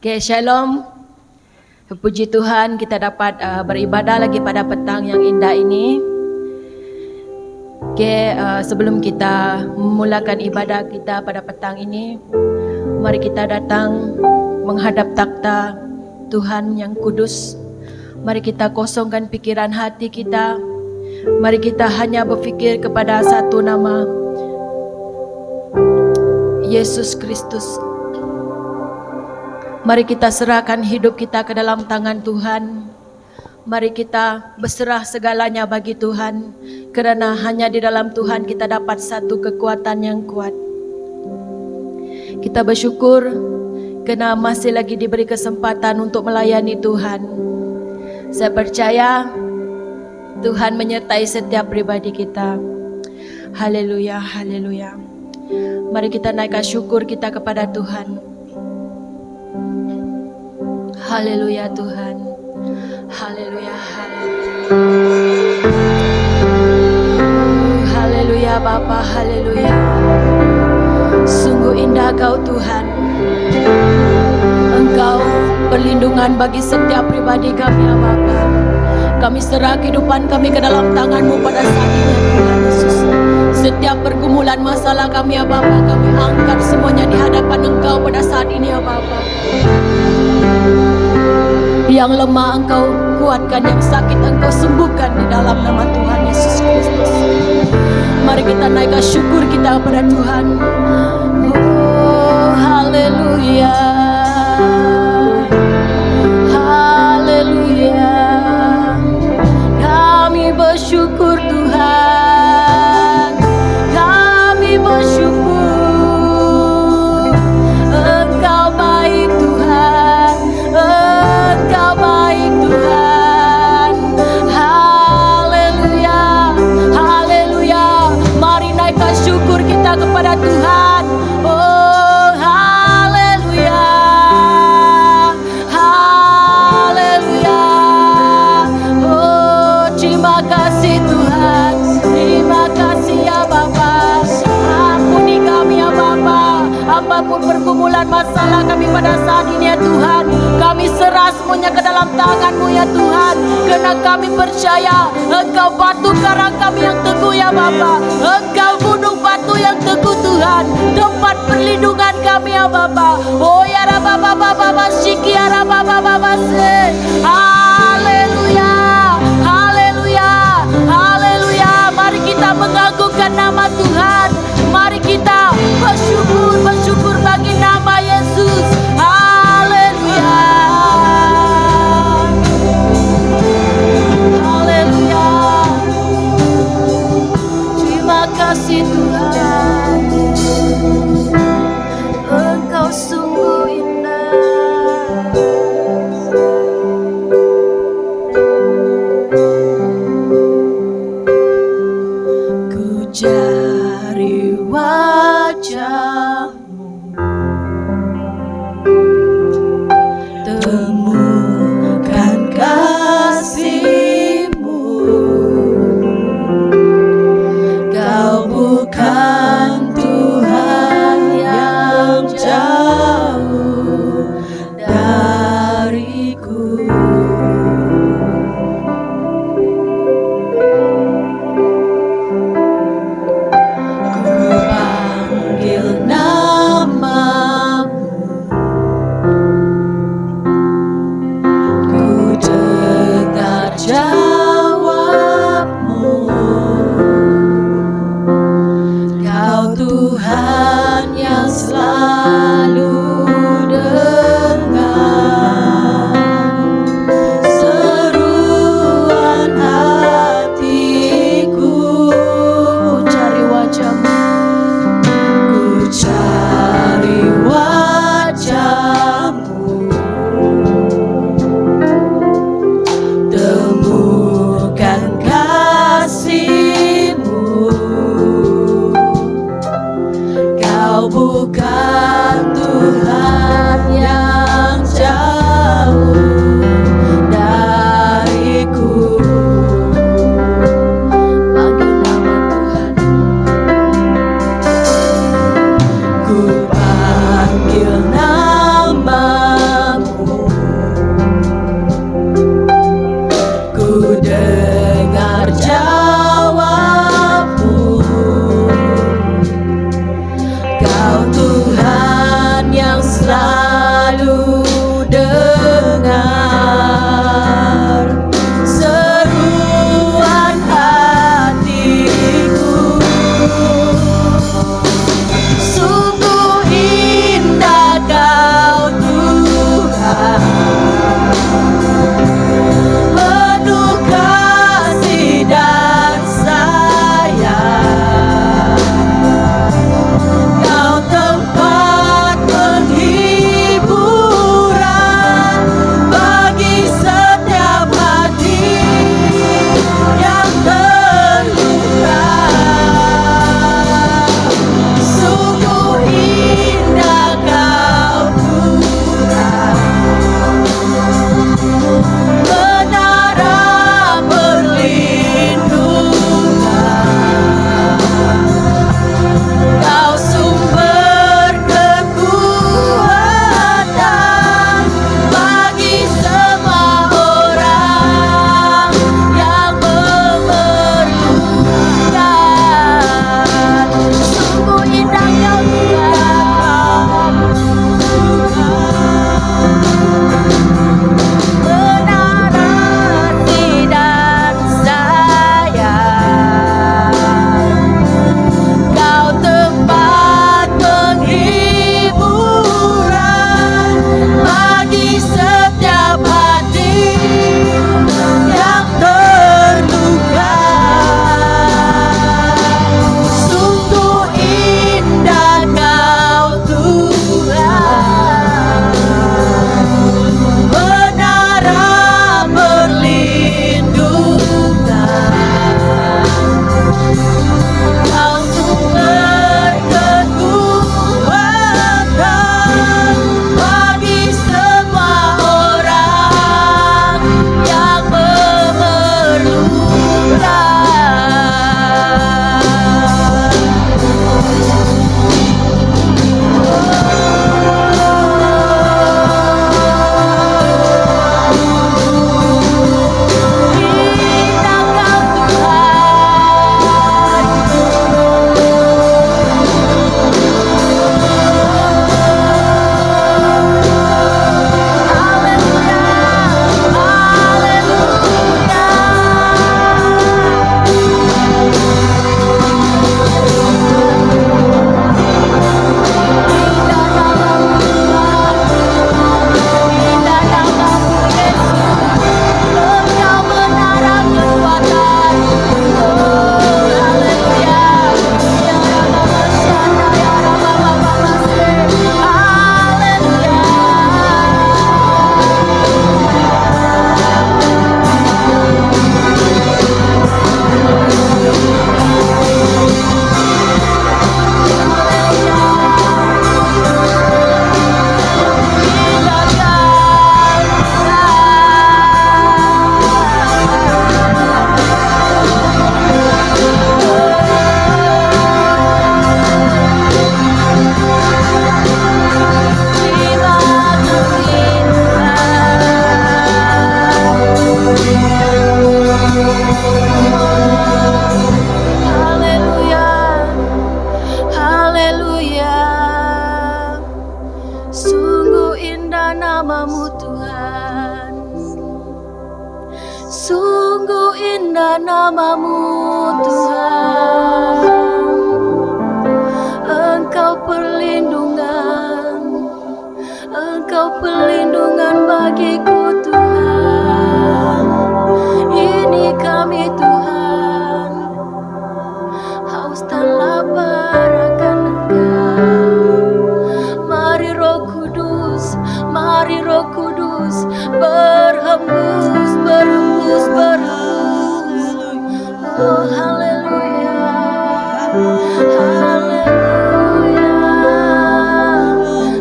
Okay, shalom. Puji Tuhan kita dapat beribadah lagi pada petang yang indah ini. Okay, sebelum kita memulakan ibadah kita pada petang ini, mari kita datang menghadap takhta Tuhan yang kudus. Mari kita kosongkan pikiran hati kita. Mari kita hanya berfikir kepada satu nama, Yesus Kristus. Mari kita serahkan hidup kita ke dalam tangan Tuhan. Mari kita berserah segalanya bagi Tuhan, kerana hanya di dalam Tuhan kita dapat satu kekuatan yang kuat. Kita bersyukur kerana masih lagi diberi kesempatan untuk melayani Tuhan. Saya percaya Tuhan menyertai setiap pribadi kita. Haleluya, haleluya. Mari kita naikkan syukur kita kepada Tuhan. Haleluya Tuhan. Haleluya, haleluya. Haleluya Bapa, haleluya. Sungguh indah Kau Tuhan. Engkau perlindungan bagi setiap pribadi kami ya Bapa. Kami serah kehidupan kami ke dalam tangan-Mu pada saat ini Tuhan Yesus. Setiap pergumulan masalah kami ya Bapa, kami angkat semuanya di hadapan Engkau pada saat ini ya Bapa. Yang lemah Engkau kuatkan, yang sakit Engkau sembuhkan di dalam nama Tuhan Yesus Kristus. Mari kita naikkan syukur kita kepada Tuhan. Oh, haleluya. Haleluya. Kami bersyukur Tuhan. Kami bersyukur. Engkau baik Tuhan. Engkau baik Tuhan. Haleluya. Haleluya. Mari naikkan syukur kita kepada Tuhan. Oh haleluya. Haleluya. Oh terima kasih Tuhan. Terima kasih ya Bapa. Ampuni kami ya Bapa. Apapun pergumulan masalah kami pada saat ini ya Tuhan, kami serah semuanya ke dalam tangan-Mu ya Tuhan. Karena kami percaya Engkau batu karang kami yang teguh ya Bapa. Engkau gunung batu yang teguh Tuhan, tempat perlindungan kami ya Bapa. Oh ya Rabba Baba Baba Shiki ya Rabba Baba Base. Haleluya. Haleluya. Haleluya. Mari kita mengagungkan nama Tuhan. Mari kita bersyukur bagi nama Yesus. Haleluya. Haleluya. Terima kasih Tuhan. Engkau sungguh indah. Ku cari wajah-Mu, temukan kasih-Mu. Kau bukan Tuhan yang jauh dariku. Ku panggil nama-Mu, ku dengar jawab-Mu. Kau Haleluya.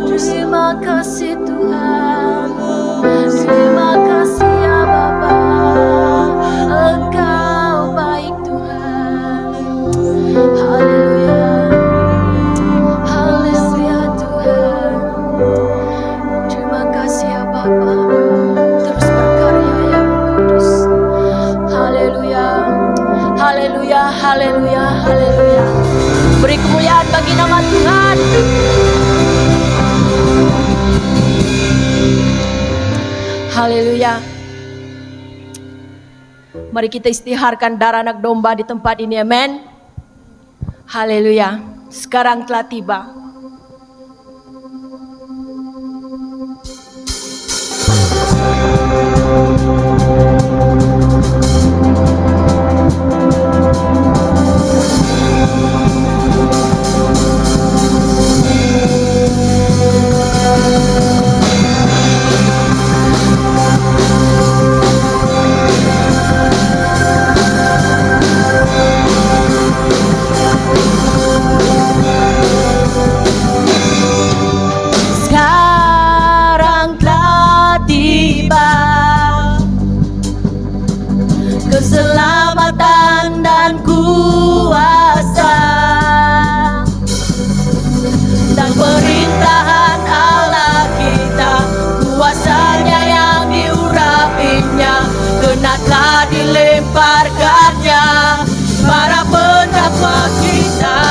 Terima kasih Tuhan. Terima kasih ya Bapa. Engkau baik Tuhan. Haleluya. Haleluya Tuhan. Terima kasih ya Bapa. Terus berkarya ya Roh Kudus. Haleluya. Haleluya, haleluya, haleluya. Beri kemuliaan bagi nama Tuhan. Haleluya. Mari kita istiharkan darah anak domba di tempat ini, amin. Haleluya. Sekarang telah tiba. Keselamatan dan kuasa dan perintahan Allah kita, kuasanya yang diurapinya, kena telah dilemparkannya para pendakwa kita.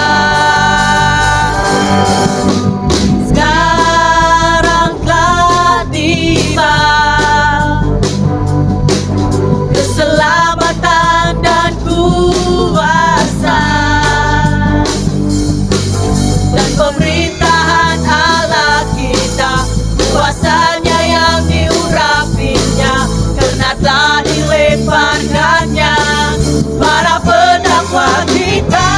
Sekarang telah tiba keselamatan dan kuasa dan pemerintahan Allah kita, kuasanya yang diurapinya, karena telah dilemparkannya para pendakwa kita.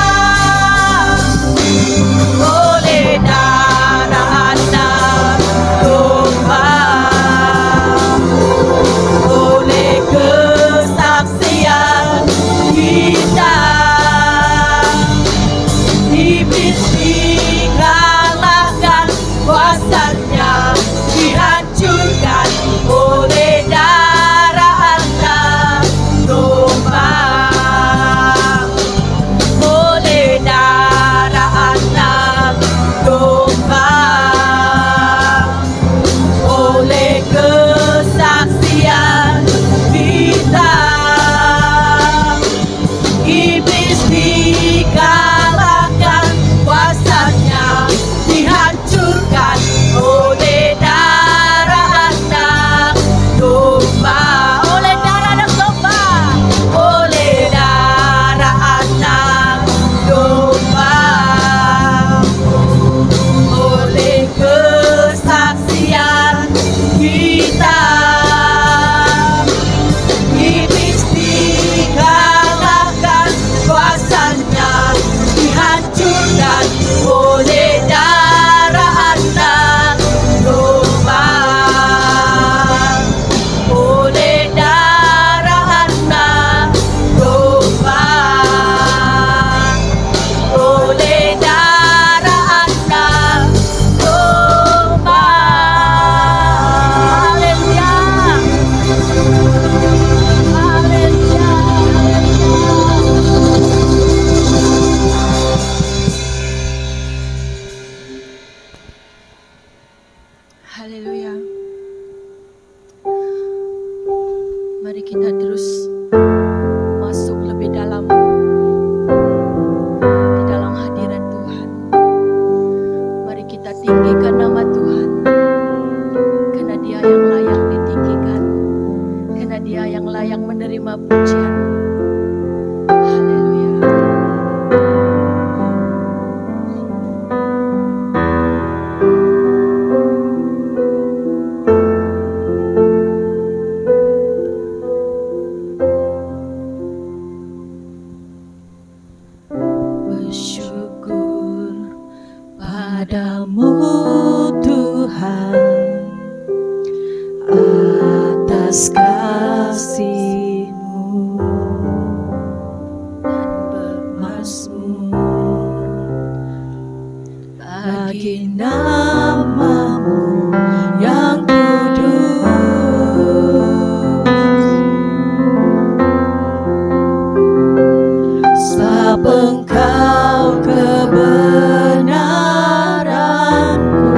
Oleh darah anak domba, oleh kesaksian kita, iblis dikalahkan, kuasanya dihancurkan oleh darah anak domba, oleh darah anak domba, oleh kesaksian kita, iblis dikalahkan, kuasanya dihancurkan oleh darah anak domba, oleh darah anak domba, oleh darah anak domba, oleh kesaksian kita, iblis dikalahkan, kuasanya dihancurkan oleh darah anak domba, oleh darah anak domba, oleh darah anak domba. Haleluya. Haleluya. Haleluya. Mari kita terus masuk lebih dalam di dalam hadirat Tuhan. Mari kita tinggikan nama Tuhan, karena Dia yang layak ditinggikan, karena Dia yang layak menerima pujian. Haleluya. Bersyukur padamu Tuhan atas kasih-Mu dan bermazmur bagi nama-Mu yang kudus. Sebab Engkau kebenaranku,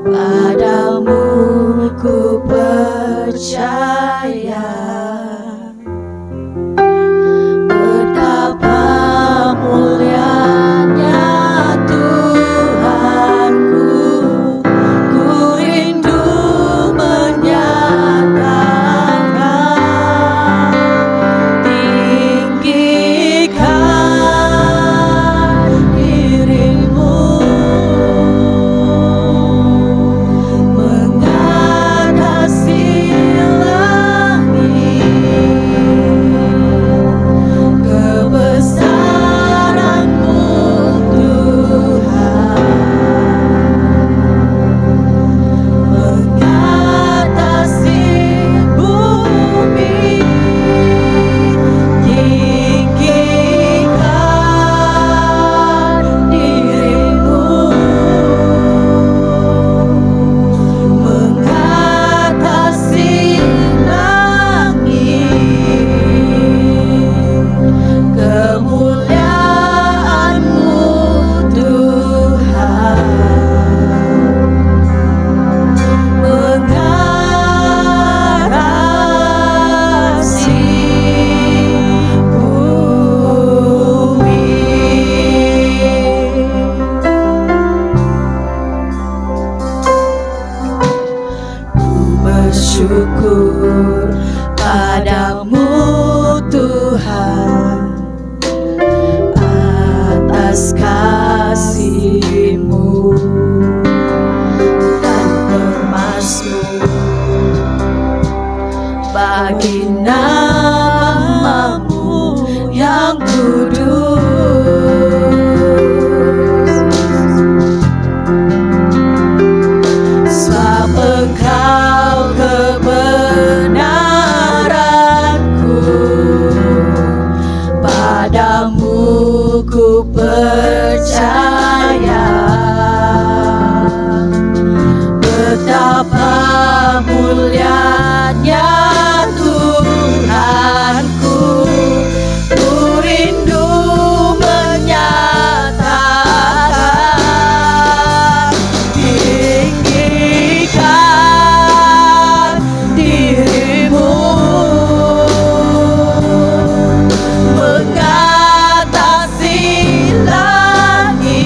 padamu ku percaya. Betapa mulianya Tuhanku, ku rindu menyatakan, tinggikan diri-Mu mengatasi langit. Kebesaran-Mu Tuhan mengatasi bumi. Tinggikan diri-Mu mengatasi langit. Kemuliaan-Mu Tuhan mengarasi bumi. Ku bersyukur padamu Tuhan atas kasih-Mu dan bermazmur bagi nama-Mu yang kudus. Sebab Engkau kebenaranku, padamu ku percaya. Betapa mulianya Tuhanku, ku rindu menyatakan, tinggikan diri-Mu mengatasi langit.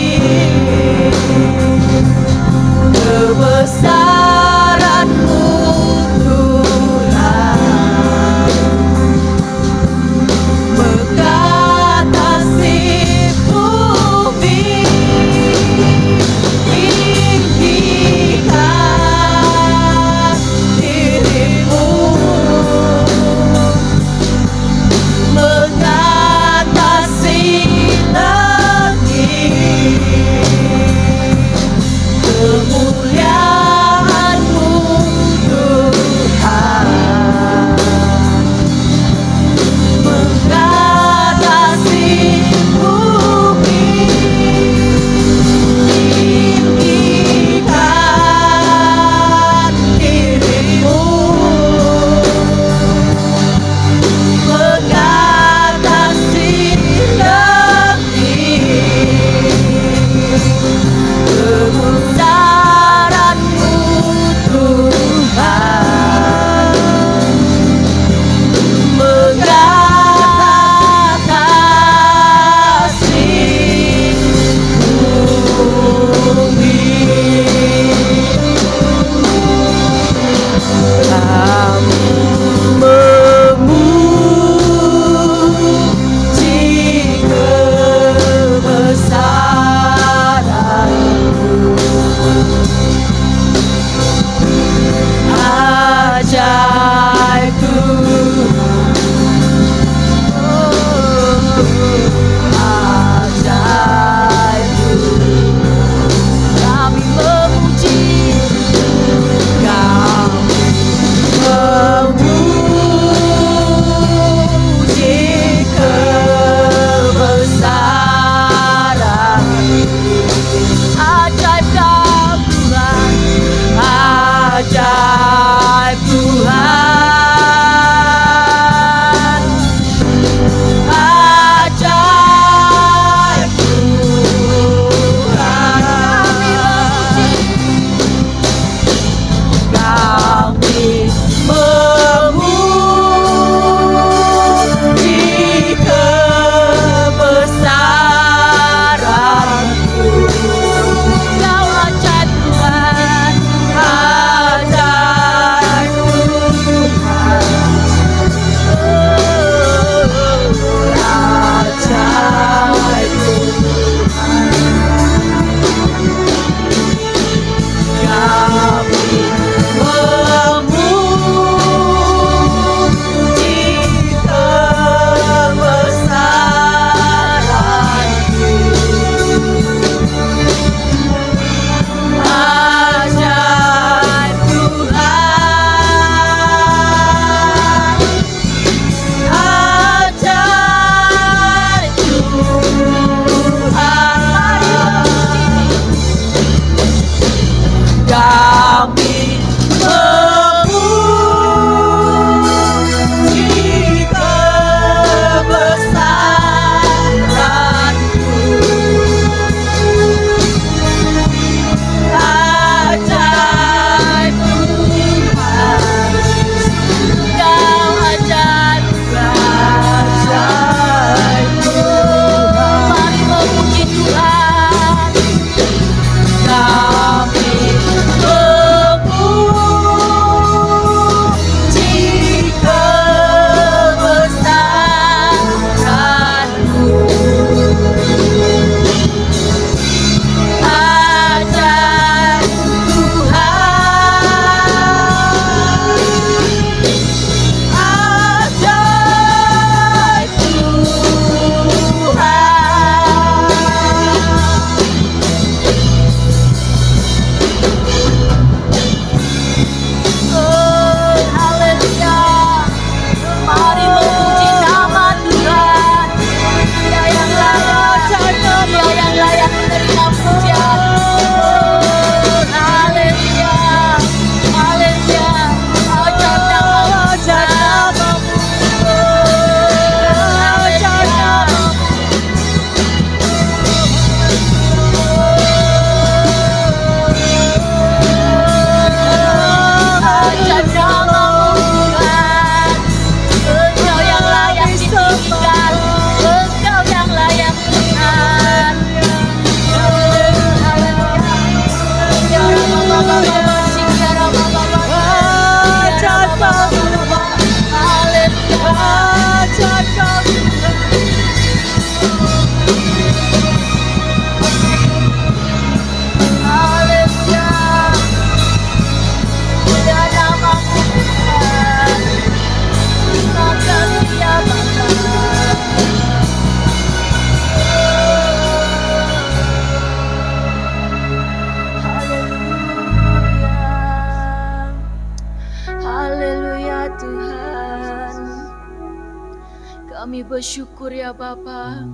bersyukur ya Bapa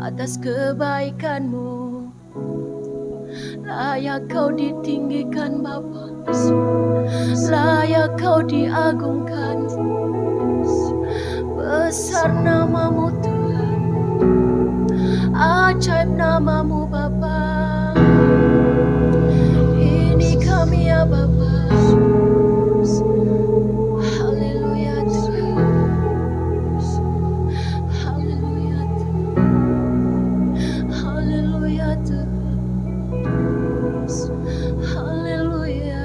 atas kebaikan-Mu. Layak Kau ditinggikan Bapa, layak Kau diagungkan. Besar nama-Mu Tuhan, ajaib nama-Mu Bapa. Ini kami ya Bapa. Haleluya Tuhan, haleluya Tuhan, haleluya Tuhan, haleluya,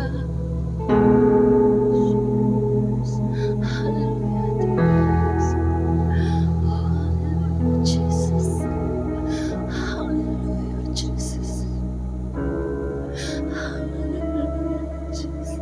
haleluya Tuhan, Jesus, haleluya Jesus, haleluya Jesus.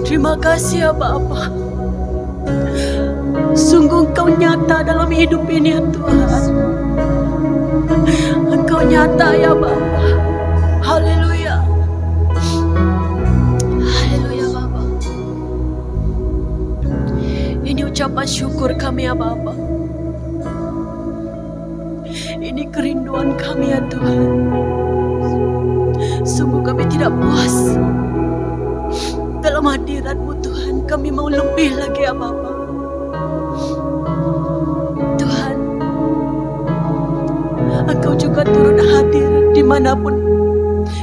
Terima kasih ya Bapa. Sungguh Engkau nyata dalam hidup ini ya Tuhan. Engkau nyata ya Bapa. Haleluya. Haleluya Bapa. Ini ucapan syukur kami ya Bapa. Ini kerinduan kami ya Tuhan. Sungguh kami tidak puas dalam hadirat-Mu Tuhan. Kami mau lebih lagi ya Bapa. Tuhan, Engkau juga turut hadir dimanapun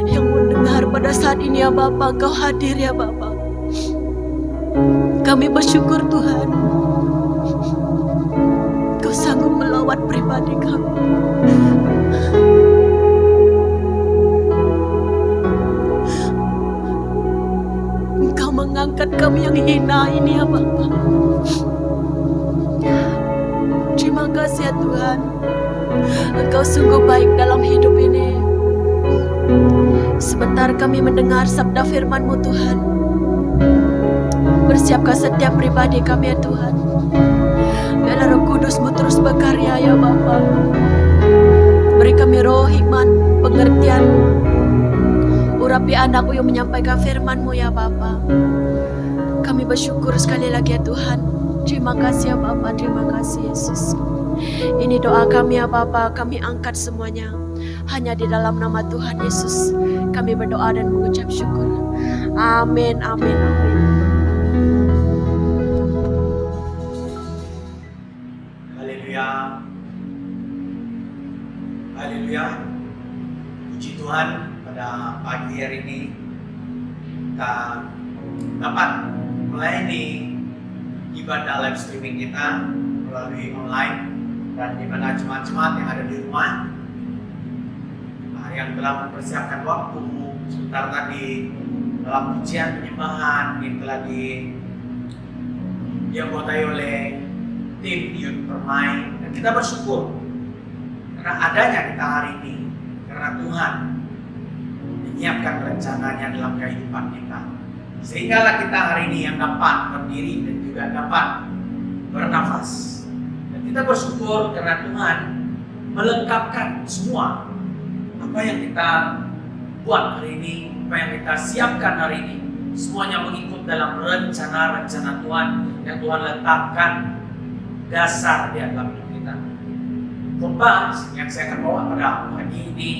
yang mendengar pada saat ini ya Bapa. Engkau hadir ya Bapa. Kami bersyukur Tuhan, Engkau sanggup melawat pribadi kami. Engkau mengangkat kami yang hina ini ya Bapa. Terima kasih ya Tuhan. Engkau sungguh baik dalam hidup ini. Sebentar kami mendengar sabda firman-Mu Tuhan. Bersiapkan setiap pribadi kami ya Tuhan. Biarlah Roh Kudus-Mu terus berkarya ya Bapa. Beri kami roh hikmat, pengertian. Urapi anak-Mu yang menyampaikan firman-Mu ya Bapa. Kami bersyukur sekali lagi ya Tuhan. Terima kasih ya Bapa, terima kasih Yesus. Ini doa kami ya Bapa, kami angkat semuanya hanya di dalam nama Tuhan Yesus. Kami berdoa dan mengucap syukur. Amin, amin, amin. Haleluya. Haleluya. Puji Tuhan, pada pagi hari ini kita dapat ibadah live streaming kita melalui online, dan di mana jemaat-jemaat yang ada di rumah yang telah mempersiapkan waktu sebentar tadi dalam pujian penyembahan yang telah dianggotai oleh tim Youth Permai, dan kita bersyukur karena adanya kita hari ini, karena Tuhan menyiapkan rencananya dalam kehidupan kita, sehinggalah kita hari ini yang dapat berdiri dan juga dapat bernafas. Dan kita bersyukur karena Tuhan melengkapkan semua apa yang kita buat hari ini, apa yang kita siapkan hari ini, semuanya mengikut dalam rencana-rencana Tuhan yang Tuhan letakkan dasar di dalam hidup kita. Khotbah yang saya akan bawa pada pagi ini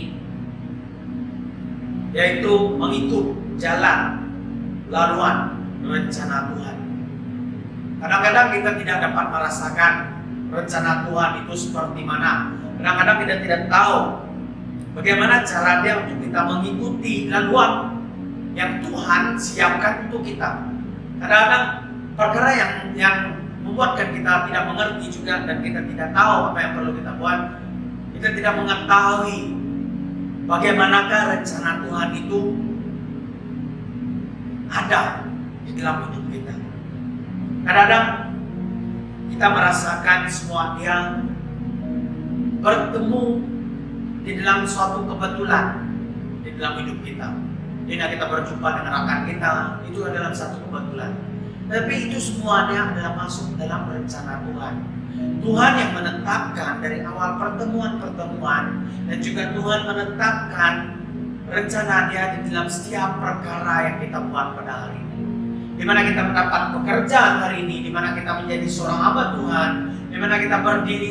yaitu mengikut jalan laluan rencana Tuhan. Kadang-kadang kita tidak dapat merasakan rencana Tuhan itu seperti mana. Kadang-kadang kita tidak tahu bagaimana cara Dia untuk kita mengikuti laluan yang Tuhan siapkan untuk kita. Kadang-kadang perkara yang membuatkan kita tidak mengerti juga, dan kita tidak tahu apa yang perlu kita buat. Kita tidak mengetahui bagaimanakah rencana Tuhan itu ada di dalam hidup kita. Kadang-kadang kita merasakan semua Dia bertemu di dalam suatu kebetulan di dalam hidup kita. Jika kita berjumpa dengan rekan kita, itu adalah satu kebetulan. Tapi itu semuanya adalah masuk dalam rencana Tuhan. Tuhan yang menetapkan dari awal pertemuan-pertemuan, dan juga Tuhan menetapkan rencana Dia di dalam setiap perkara yang kita buat pada hari ini. Di mana kita mendapat pekerjaan hari ini, di mana kita menjadi seorang hamba Tuhan, di mana kita berdiri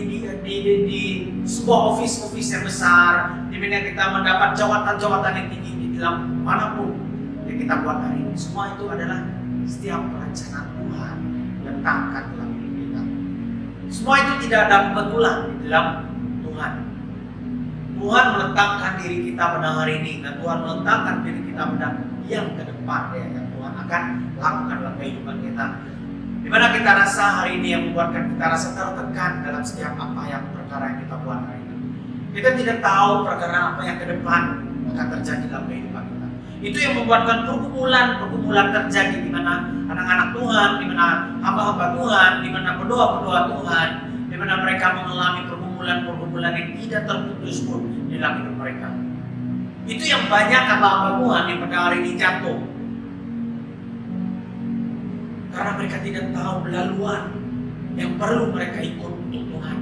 di sebuah office yang besar, di mana kita mendapat jawatan-jawatan yang tinggi di dalam manapun yang kita buat hari ini. Semua itu adalah setiap rencana Tuhan letakkan dalam hidup kita. Semua itu tidak ada kebetulan di dalam Tuhan. Tuhan meletakkan diri kita pada hari ini, dan Tuhan meletakkan diri kita pada yang ke depan yang Tuhan akan lakukan dalam kehidupan kita. Di mana kita rasa hari ini yang membuatkan kita rasa tertekan dalam setiap apa yang perkara yang kita buat hari ini. Kita tidak tahu perkara apa yang ke depan akan terjadi dalam kehidupan kita. Itu yang membuatkan pergumulan terjadi di mana anak-anak Tuhan, di mana hamba-hamba Tuhan, di mana pendoa-pendoa Tuhan, di mana mereka mengalami pergumulan yang tidak terputus pun di dalam hidup mereka. Itu yang banyak hamba-hamba Tuhan yang pada hari ini jatuh. Karena mereka tidak tahu laluan yang perlu mereka ikut untuk Tuhan.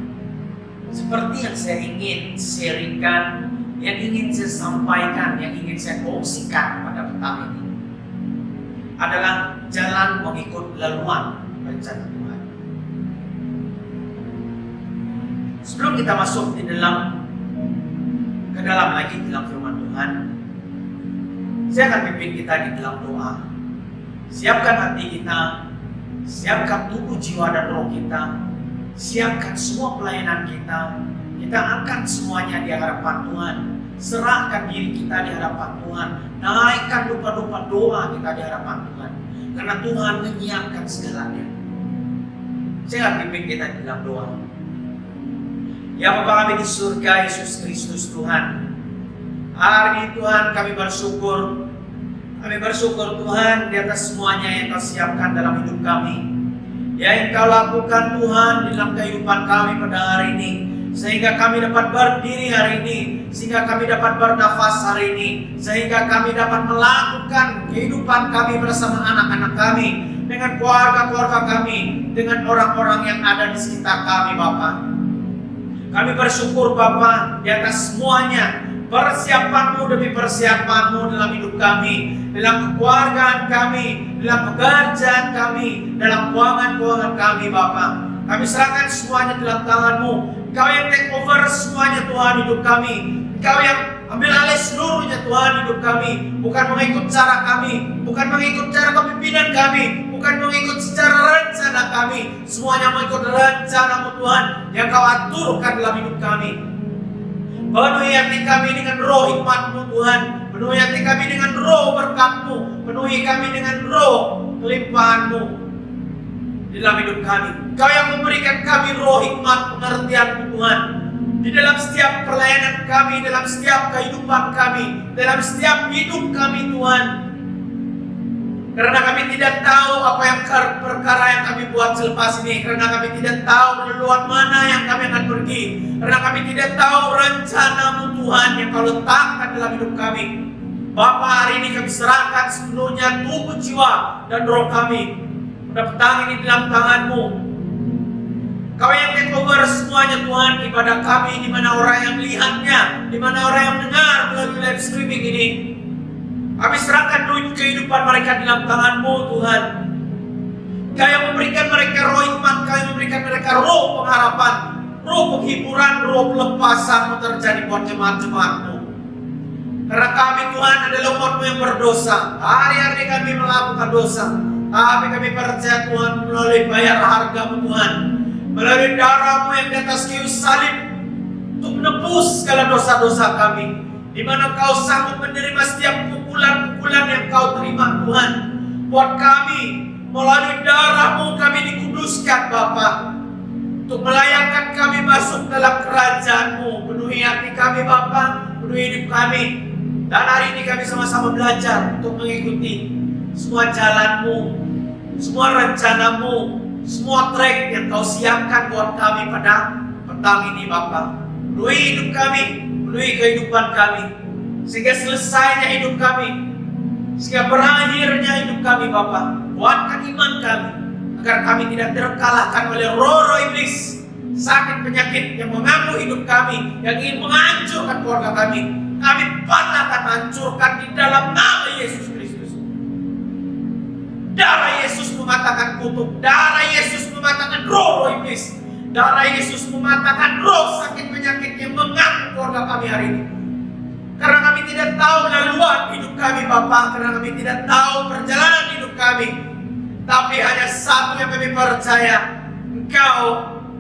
Seperti yang saya ingin sharingkan, yang ingin saya sampaikan, yang ingin saya kongsikan pada petang ini adalah jalan mengikut laluan rencana Tuhan. Sebelum kita masuk ke dalam lagi dalam firman Tuhan, saya akan pimpin kita di dalam doa. Siapkan hati kita, siapkan tubuh, jiwa, dan roh kita, siapkan semua pelayanan kita. Kita angkat semuanya di hadapan Tuhan, serahkan diri kita di hadapan Tuhan, naikkan lupa-lupa doa kita di hadapan Tuhan, karena Tuhan menyiapkan segalanya. Saya akan pimpin kita di dalam doa. Ya Bapa kami di surga, Yesus Kristus Tuhan, hari ini Tuhan kami bersyukur. Kami bersyukur Tuhan di atas semuanya yang Kau siapkan dalam hidup kami, yang Kau lakukan Tuhan di dalam kehidupan kami pada hari ini, sehingga kami dapat berdiri hari ini, sehingga kami dapat bernafas hari ini, sehingga kami dapat melakukan kehidupan kami bersama anak-anak kami, dengan keluarga-keluarga kami, dengan orang-orang yang ada di sekitar kami Bapa. Kami bersyukur Bapa di atas semuanya, persiapan-Mu demi persiapan-Mu dalam hidup kami, dalam keluargaan kami, dalam pekerjaan kami, dalam keuangan-keuangan kami Bapa. Kami serahkan semuanya dalam tangan-Mu. Engkau yang take over semuanya Tuhan hidup kami. Engkau yang ambil alih seluruhnya Tuhan hidup kami. Bukan mengikut cara kami, bukan mengikut cara kepemimpinan kami, bukan mengikut secara rencana kami. Semuanya mengikut rencana-Mu Tuhan yang Kau aturkan dalam hidup kami. Penuhi hati kami dengan roh hikmat-Mu Tuhan. Penuhi hati kami dengan roh berkat-Mu. Penuhi kami dengan roh kelimpahan-Mu. Di di dalam hidup kami. Kau yang memberikan kami roh hikmat pengertian Tuhan. Di dalam setiap pelayanan kami, dalam setiap kehidupan kami, dalam setiap hidup kami Tuhan. Karena kami tidak tahu apa yang perkara yang kami buat selepas ini. Karena kami tidak tahu leluhur mana yang kami akan pergi. Karena kami tidak tahu rencana-Mu Tuhan yang Kau letakkan dalam hidup kami. Bapa, hari ini kami serahkan sepenuhnya tubuh, jiwa, dan roh kami. Pada petang ini dalam tangan-Mu. Kau yang take over semuanya Tuhan, ibadah kami, di mana orang yang melihatnya, di mana orang yang mendengar melalui live streaming ini. Kami serahkan kehidupan mereka dalam tangan-Mu Tuhan. Kau yang memberikan mereka roh hikmat, Kau yang memberikan mereka roh pengharapan, roh penghiburan, roh pelepasan terjadi buat jemaat-jemaat-Mu. Karena kami Tuhan adalah umat-Mu yang berdosa. Hari-hari kami melakukan dosa. Tapi kami percaya Tuhan melalui bayar harga-Mu Tuhan, melalui darah-Mu yang di atas kayu salib untuk menebus segala dosa-dosa kami. Di mana Kau sanggup menerima setiap pukulan-pukulan yang Kau terima Tuhan. Buat kami, melalui darah-Mu kami dikuduskan Bapa, untuk melayakkan kami masuk dalam kerajaan-Mu. Penuhi hati kami Bapa, penuhi hidup kami. Dan hari ini kami sama-sama belajar untuk mengikuti semua jalan-Mu, semua rencana-Mu, semua track yang Kau siapkan buat kami pada petang ini Bapa. Penuhi hidup kami, penuhi kehidupan kami, sehingga selesainya hidup kami, sehingga berakhirnya hidup kami Bapa. Kuatkan iman kami, agar kami tidak terkalahkan oleh roh-roh iblis, sakit penyakit yang mengganggu hidup kami, yang ingin menghancurkan keluarga kami. Kami patahkan, hancurkan di dalam nama Yesus Kristus. Darah Yesus mematahkan kutuk, darah Yesus mematahkan roh iblis, darah Yesus mematahkan roh sakit penyakit yang mengganggu keluarga kami hari ini. Karena kami tidak tahu laluan hidup kami Bapa, karena kami tidak tahu perjalanan hidup kami. Tapi hanya satu yang kami percaya, Engkau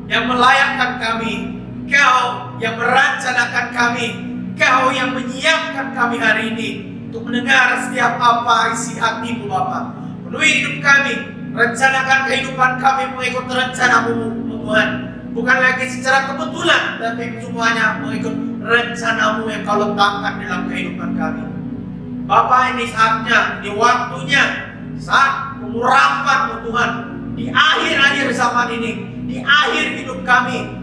yang melayakkan kami, Engkau yang merencanakan kami, Engkau yang menyiapkan kami hari ini untuk mendengar setiap apa isi hati-Mu Bapa. Penuhi hidup kami, rencanakan kehidupan kami mengikut rencana-Mu Tuhan. Bukan lagi secara kebetulan, tapi semuanya mengikut rencana-Mu yang Kau letakkan dalam kehidupan kami. Bapa, ini saatnya, ini waktunya, saat pengurapan-Mu Tuhan, di akhir-akhir zaman ini, di akhir hidup kami.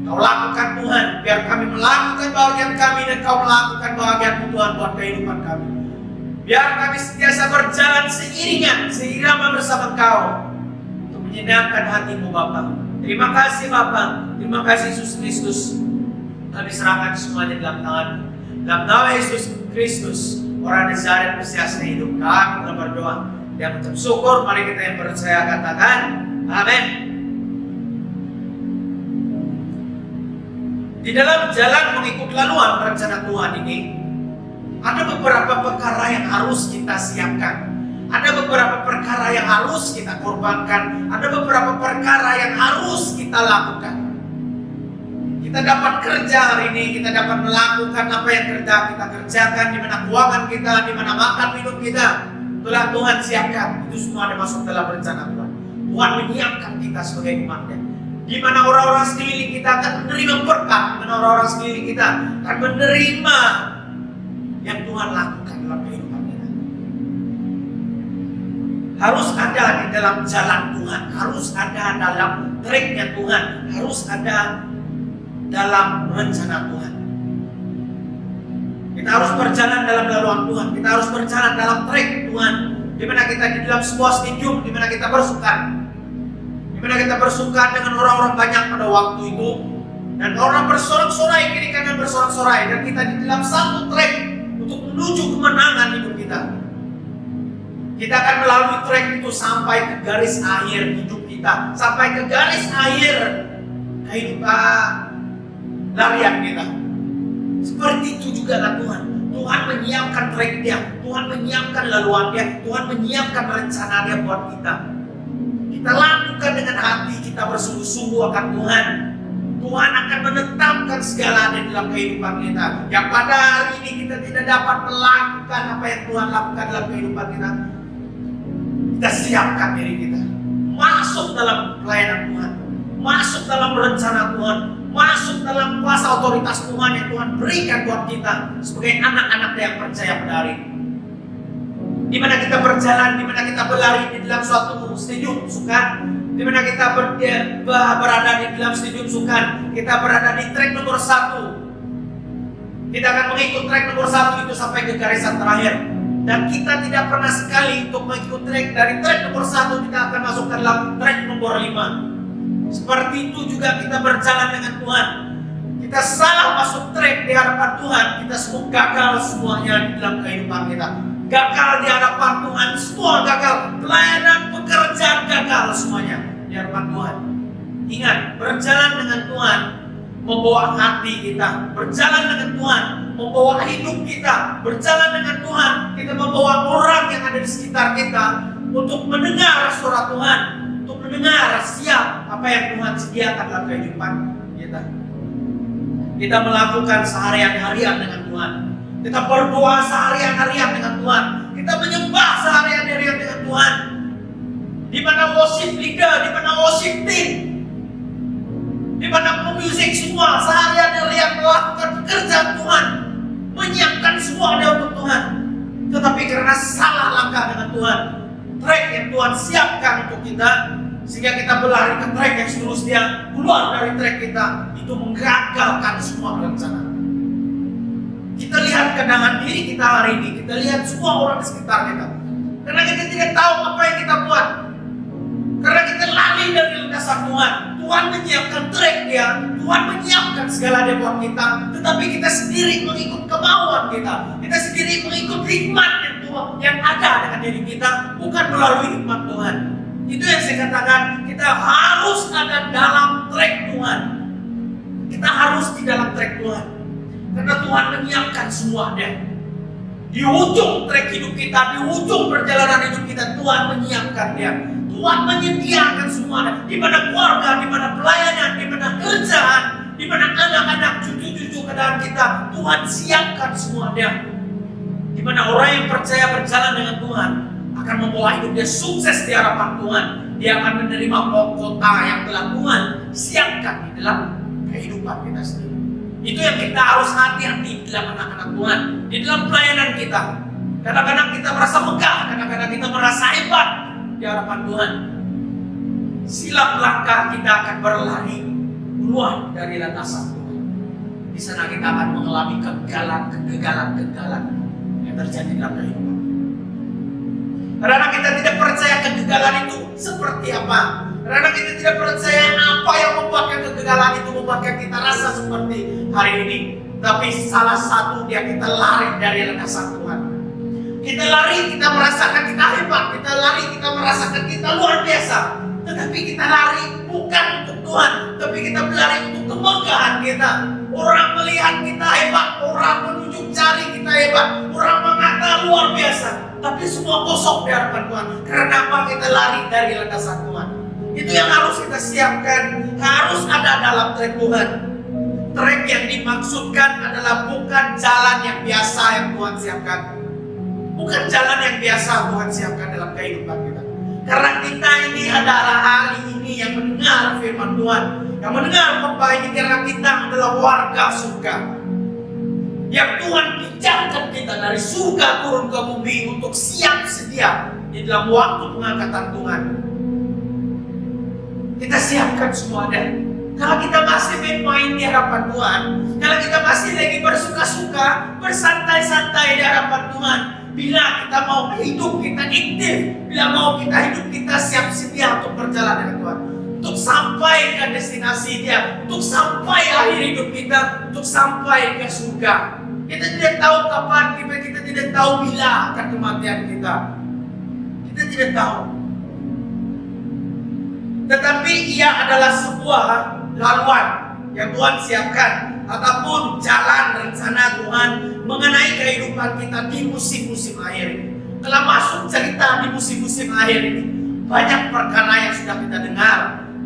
Kau lakukan Tuhan, biar kami melakukan bahagian kami dan Kau melakukan bahagian-Mu Tuhan buat kehidupan kami. Biar kami sentiasa berjalan seirama bersama Kau untuk menyenangkan hati-Mu Bapa. Terima kasih Bapa, terima kasih Yesus Kristus. Kami serahkan semuanya dalam tangan-Mu. Dalam nama Yesus Kristus, orang Nazaret Mesias hidup, kami telah berdoa dan mengucap syukur. Mari kita yang percaya katakan, amin. Di dalam jalan mengikut laluan rencana Tuhan ini, ada beberapa perkara yang harus kita siapkan. Ada beberapa perkara yang harus kita korbankan. Ada beberapa perkara yang harus kita lakukan. Kita dapat kerja hari ini, kita dapat melakukan apa yang kita kerjakan, di mana keuangan kita, di mana makan minum kita, telah Tuhan siapkan. Itu semua ada masuk dalam rencana Tuhan. Tuhan menyiapkan kita sebagai umatnya. Di mana orang-orang sekeliling kita akan menerima berkat, di mana orang-orang sekeliling kita akan menerima yang Tuhan lakukan dalam kehidupan kita. Harus ada di dalam jalan Tuhan, harus ada dalam tracknya Tuhan, harus ada dalam rencana Tuhan. Kita harus berjalan dalam laluan Tuhan, kita harus berjalan dalam track Tuhan. Di mana kita di dalam sebuah stadium, di mana kita bersuka. Di mana kita bersuka dengan orang-orang banyak pada waktu itu, dan orang bersorak-sorai kiri kanan bersorak-sorai, dan kita di dalam satu track untuk menuju kemenangan hidup kita. Kita akan melalui track itu sampai ke garis akhir hidup kita, sampai ke garis akhir kehidupan larian kita. Seperti itu juga lah Tuhan. Tuhan menyiapkan track Dia, Tuhan menyiapkan laluan Dia, Tuhan menyiapkan rencana Dia buat kita. Kita lakukan dengan hati, kita bersungguh-sungguh akan Tuhan. Tuhan akan menetapkan segala ada dalam kehidupan kita. Yang pada hari ini kita tidak dapat melakukan apa yang Tuhan lakukan dalam kehidupan kita. Kita siapkan diri kita. dalam pelayanan Tuhan, masuk dalam rencana Tuhan, masuk dalam kuasa otoritas Tuhan yang Tuhan berikan buat kita sebagai anak-anak yang percaya pada hari ini. Di mana kita berjalan, di mana kita berlari di dalam suatu stadium sukan, di mana kita berada di dalam stadium sukan, kita berada di trek nomor 1. Kita akan mengikut trek nomor 1 itu sampai ke garisan terakhir. Dan kita tidak pernah sekali untuk mengikut trek dari trek nomor 1 kita akan masuk ke dalam trek nomor 5. Seperti itu juga kita berjalan dengan Tuhan. Kita salah masuk trek di hadapan Tuhan, kita semua gagal semuanya di dalam kehidupan kita. Gagal di hadapan Tuhan, semua gagal. Pelayanan, pekerjaan gagal semuanya di hadapan Tuhan. Ingat, berjalan dengan Tuhan membawa hati kita, berjalan dengan Tuhan membawa hidup kita, berjalan dengan Tuhan kita membawa orang yang ada di sekitar kita untuk mendengar suara Tuhan, untuk mendengar siap apa yang Tuhan sediakan dalam kehidupan kita. Kita melakukan seharian-harian dengan Tuhan, kita berdoa seharian-harian dengan Tuhan, kita menyembah seharian-harian dengan Tuhan. Di mana worship leader, di mana worship team, di mana pemusik semua seharian-harian melakukan pekerjaan Tuhan, menyiapkan semuanya untuk Tuhan. Tetapi karena salah langkah dengan Tuhan, trek yang Tuhan siapkan untuk kita, sehingga kita berlari ke trek yang seterusnya, keluar dari trek kita, itu menggagalkan semua rencana. Kita lihat kenangan diri kita hari ini, kita lihat semua orang di sekitar kita. Karena kita tidak tahu apa yang kita buat, karena kita lari dari landasan Tuhan. Tuhan menyiapkan trek dia, Tuhan menyiapkan segala dia buat kita, tetapi kita sendiri mengikut kemauan kita, kita sendiri mengikut hikmat yang ada dengan diri kita, bukan melalui hikmat Tuhan. Itu yang saya katakan, kita harus ada dalam trek Tuhan. Kita harus di dalam trek Tuhan, karena Tuhan menyiapkan semuanya. Di ujung trek hidup kita, di ujung perjalanan hidup kita, Tuhan menyiapkan dia. Tuhan menyediakan semuanya. Di mana keluarga, di mana pelayanan, di mana kerjaan, di mana anak-anak, cucu-cucu ke dalam kita, Tuhan siapkan semuanya. Di mana orang yang percaya berjalan dengan Tuhan akan membawa hidupnya sukses di hadapan Tuhan. Dia akan menerima mahkota yang telah Tuhan siapkan di dalam kehidupan kita sendiri. Itu yang kita harus hati-hati di dalam anak-anak Tuhan, di dalam pelayanan kita. Kadang-kadang kita merasa megah, kadang-kadang kita merasa hebat di hadapan Tuhan. Silap langkah kita akan berlari keluar dari landasan Tuhan. Di sana kita akan mengalami kegagalan yang terjadi dalam kehidupan. Karena kita tidak percaya kegagalan itu seperti apa. Karena kita tidak percaya apa yang membuatkan kegagalan itu membuatkan kita rasa seperti hari ini. Tapi salah satu dia kita lari dari landasan Tuhan. Kita lari, kita merasakan kita hebat. Kita lari, kita merasakan kita luar biasa. Tetapi kita lari bukan untuk Tuhan, tapi kita berlari untuk kemegahan kita. Orang melihat kita hebat, orang menunjuk jari kita hebat, orang mengata luar biasa. Tapi semua kosong di hadapan Tuhan. Karena apa? Kita lari dari landasan Tuhan. Itu yang harus kita siapkan, harus ada dalam trek Tuhan. Trek yang dimaksudkan adalah bukan jalan yang biasa yang Tuhan siapkan. Bukan jalan yang biasa Tuhan siapkan dalam kehidupan kita. Karena kita ini adalah hari ini yang mendengar firman Tuhan, yang mendengar khotbah ini karena kita adalah warga surga. Yang Tuhan pinjamkan kita dari surga turun ke bumi untuk siap sedia di dalam waktu pengangkatan Tuhan. Kita siapkan semuanya. Kalau kita masih main-main di hadapan Tuhan, kalau kita masih lagi bersuka-suka, bersantai-santai di hadapan Tuhan, bila kita mau hidup kita aktif, bila mau kita hidup kita siap sedia untuk berjalan dengan Tuhan, untuk sampai ke destinasi dia, untuk sampai akhir hidup kita, untuk sampai ke surga. Kita tidak tahu kapan, kita tidak tahu bila akan kematian kita. Kita tidak tahu. Tetapi ia adalah sebuah laluan yang Tuhan siapkan, ataupun jalan rencana Tuhan mengenai kehidupan kita di musim-musim akhir ini. Telah masuk cerita di musim-musim akhir ini, banyak perkara yang sudah kita dengar,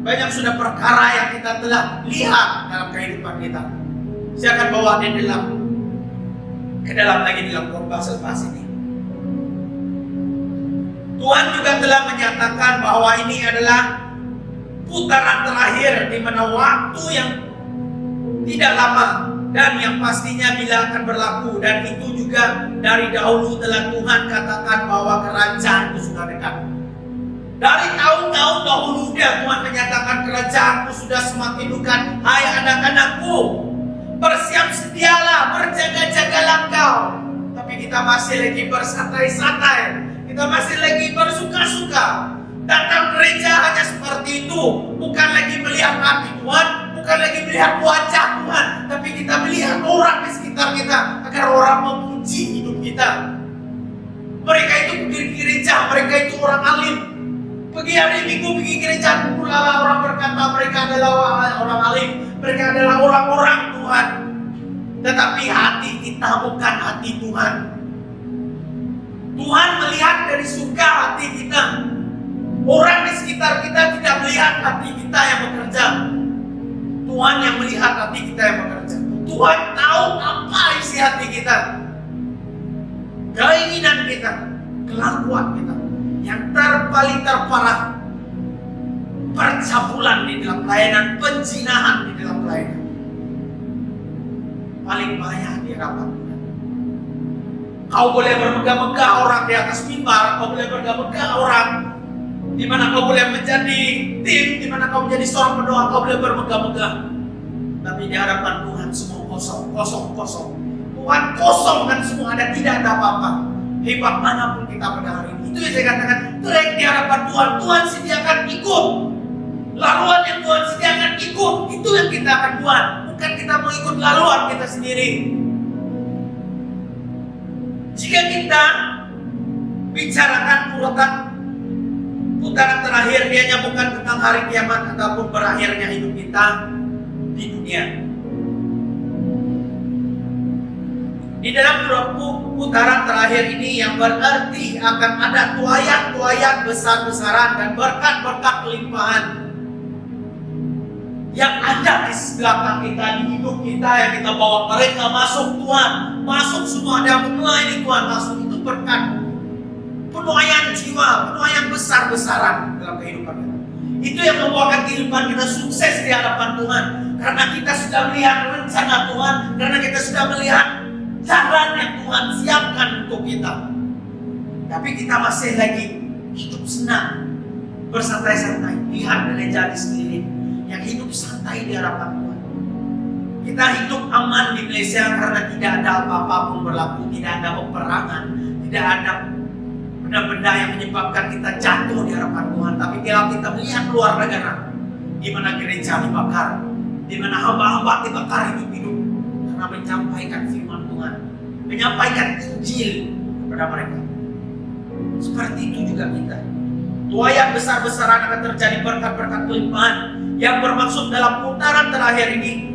banyak sudah perkara yang kita telah lihat dalam kehidupan kita. Saya akan bawa dia ke dalam lagi dalam khotbah selepas ini. Tuhan juga telah menyatakan bahwa ini adalah putaran terakhir di mana waktu yang tidak lama dan yang pastinya bila akan berlaku, dan itu juga dari dahulu telah Tuhan katakan bahwa kerajaanku sudah dekat. Dari tahun-tahun dahulu dia Tuhan menyatakan kerajaanku sudah semakin dekat. Hai anak-anakku, bersiap sedialah, berjaga-jagalah engkau. Tapi kita masih lagi bersantai-santai, kita masih lagi bersuka-suka. Datang gereja hanya seperti itu, bukan lagi melihat hati Tuhan, bukan lagi melihat wajah Tuhan, tapi kita melihat orang di sekitar kita agar orang memuji hidup kita. Mereka itu pergi gereja, mereka itu orang alim. Pergi hari Minggu, pergi gereja, pula orang berkata mereka adalah orang alim, mereka adalah orang-orang Tuhan. Tetapi hati kita bukan hati Tuhan. Tuhan melihat dari surga hati kita. Orang di sekitar kita tidak melihat hati kita yang bekerja. Tuhan yang melihat hati kita yang bekerja. Tuhan tahu apa isi hati kita, keinginan kita, kelakuan kita. Yang paling terparah, percabulan di dalam pelayanan, penjinahan di dalam pelayanan. Paling bahaya di hadapan Tuhan. Kau boleh bermegah-megah orang di atas mimbar, kau boleh bermegah-megah orang di mana kau boleh menjadi tim, di mana kau menjadi seorang pendoa, kau boleh bermegah-megah. Tapi di hadapan Tuhan semua kosong. Tuhan kosongkan semua, tidak ada apa-apa. Hebat manapun kita pada hari ini. Itu yang saya katakan, trek di hadapan Tuhan. Tuhan sediakan ikut. Laluan yang Tuhan sediakan ikut. Itu yang kita akan buat. Bukan kita mengikut laluan kita sendiri. Jika kita bicarakan putaran terakhir, dianya bukan tentang hari kiamat ataupun berakhirnya hidup kita di dunia. Di dalam putaran terakhir ini yang berarti akan ada tuaian-tuaian besar-besaran dan berkat-berkat kelimpahan yang ada di belakang kita, di hidup kita, yang kita bawa mereka masuk Tuhan, masuk semua, ada melayani Tuhan, masuk itu berkat, penuaian jiwa, penuaian besar-besaran dalam kehidupan kita. Itu yang membawakan kehidupan kita sukses di hadapan Tuhan, karena kita sudah melihat rencana Tuhan, karena kita sudah melihat jalan yang Tuhan siapkan untuk kita. Tapi kita masih lagi hidup senang, bersantai-santai, lihat gereja di sekeliling yang hidup santai di hadapan Tuhan. Kita hidup aman di Malaysia karena tidak ada apa-apa pun berlaku, tidak ada peperangan, tidak ada benda-benda yang menyebabkan kita jatuh di hadapan Tuhan. Tapi kalau kita melihat luar negara, di mana gereja dibakar, di mana hamba-hamba dibakar hidup-hidup karena menyampaikan firman Tuhan, menyampaikan Injil kepada mereka. Seperti itu juga kita. Tuaian besar-besaran akan terjadi, berkat-berkat kelimpahan yang bermaksud dalam putaran terakhir ini.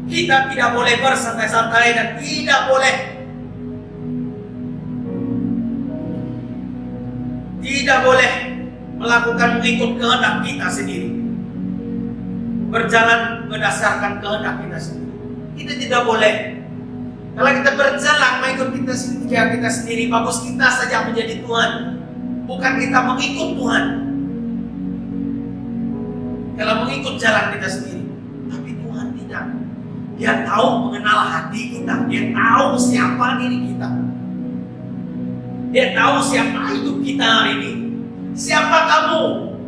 Kita tidak boleh bersantai-santai dan tidak boleh melakukan mengikut kehendak kita sendiri, berjalan berdasarkan kehendak kita sendiri. Kita tidak boleh. Kalau kita berjalan mengikut kita sendiri, bagus kita saja menjadi Tuhan, bukan kita mengikut Tuhan. Kalau mengikut jalan kita sendiri, tapi Tuhan tidak. Dia tahu mengenal hati kita, dia tahu siapa diri kita, dia tahu siapa hidup kita hari ini. Siapa kamu?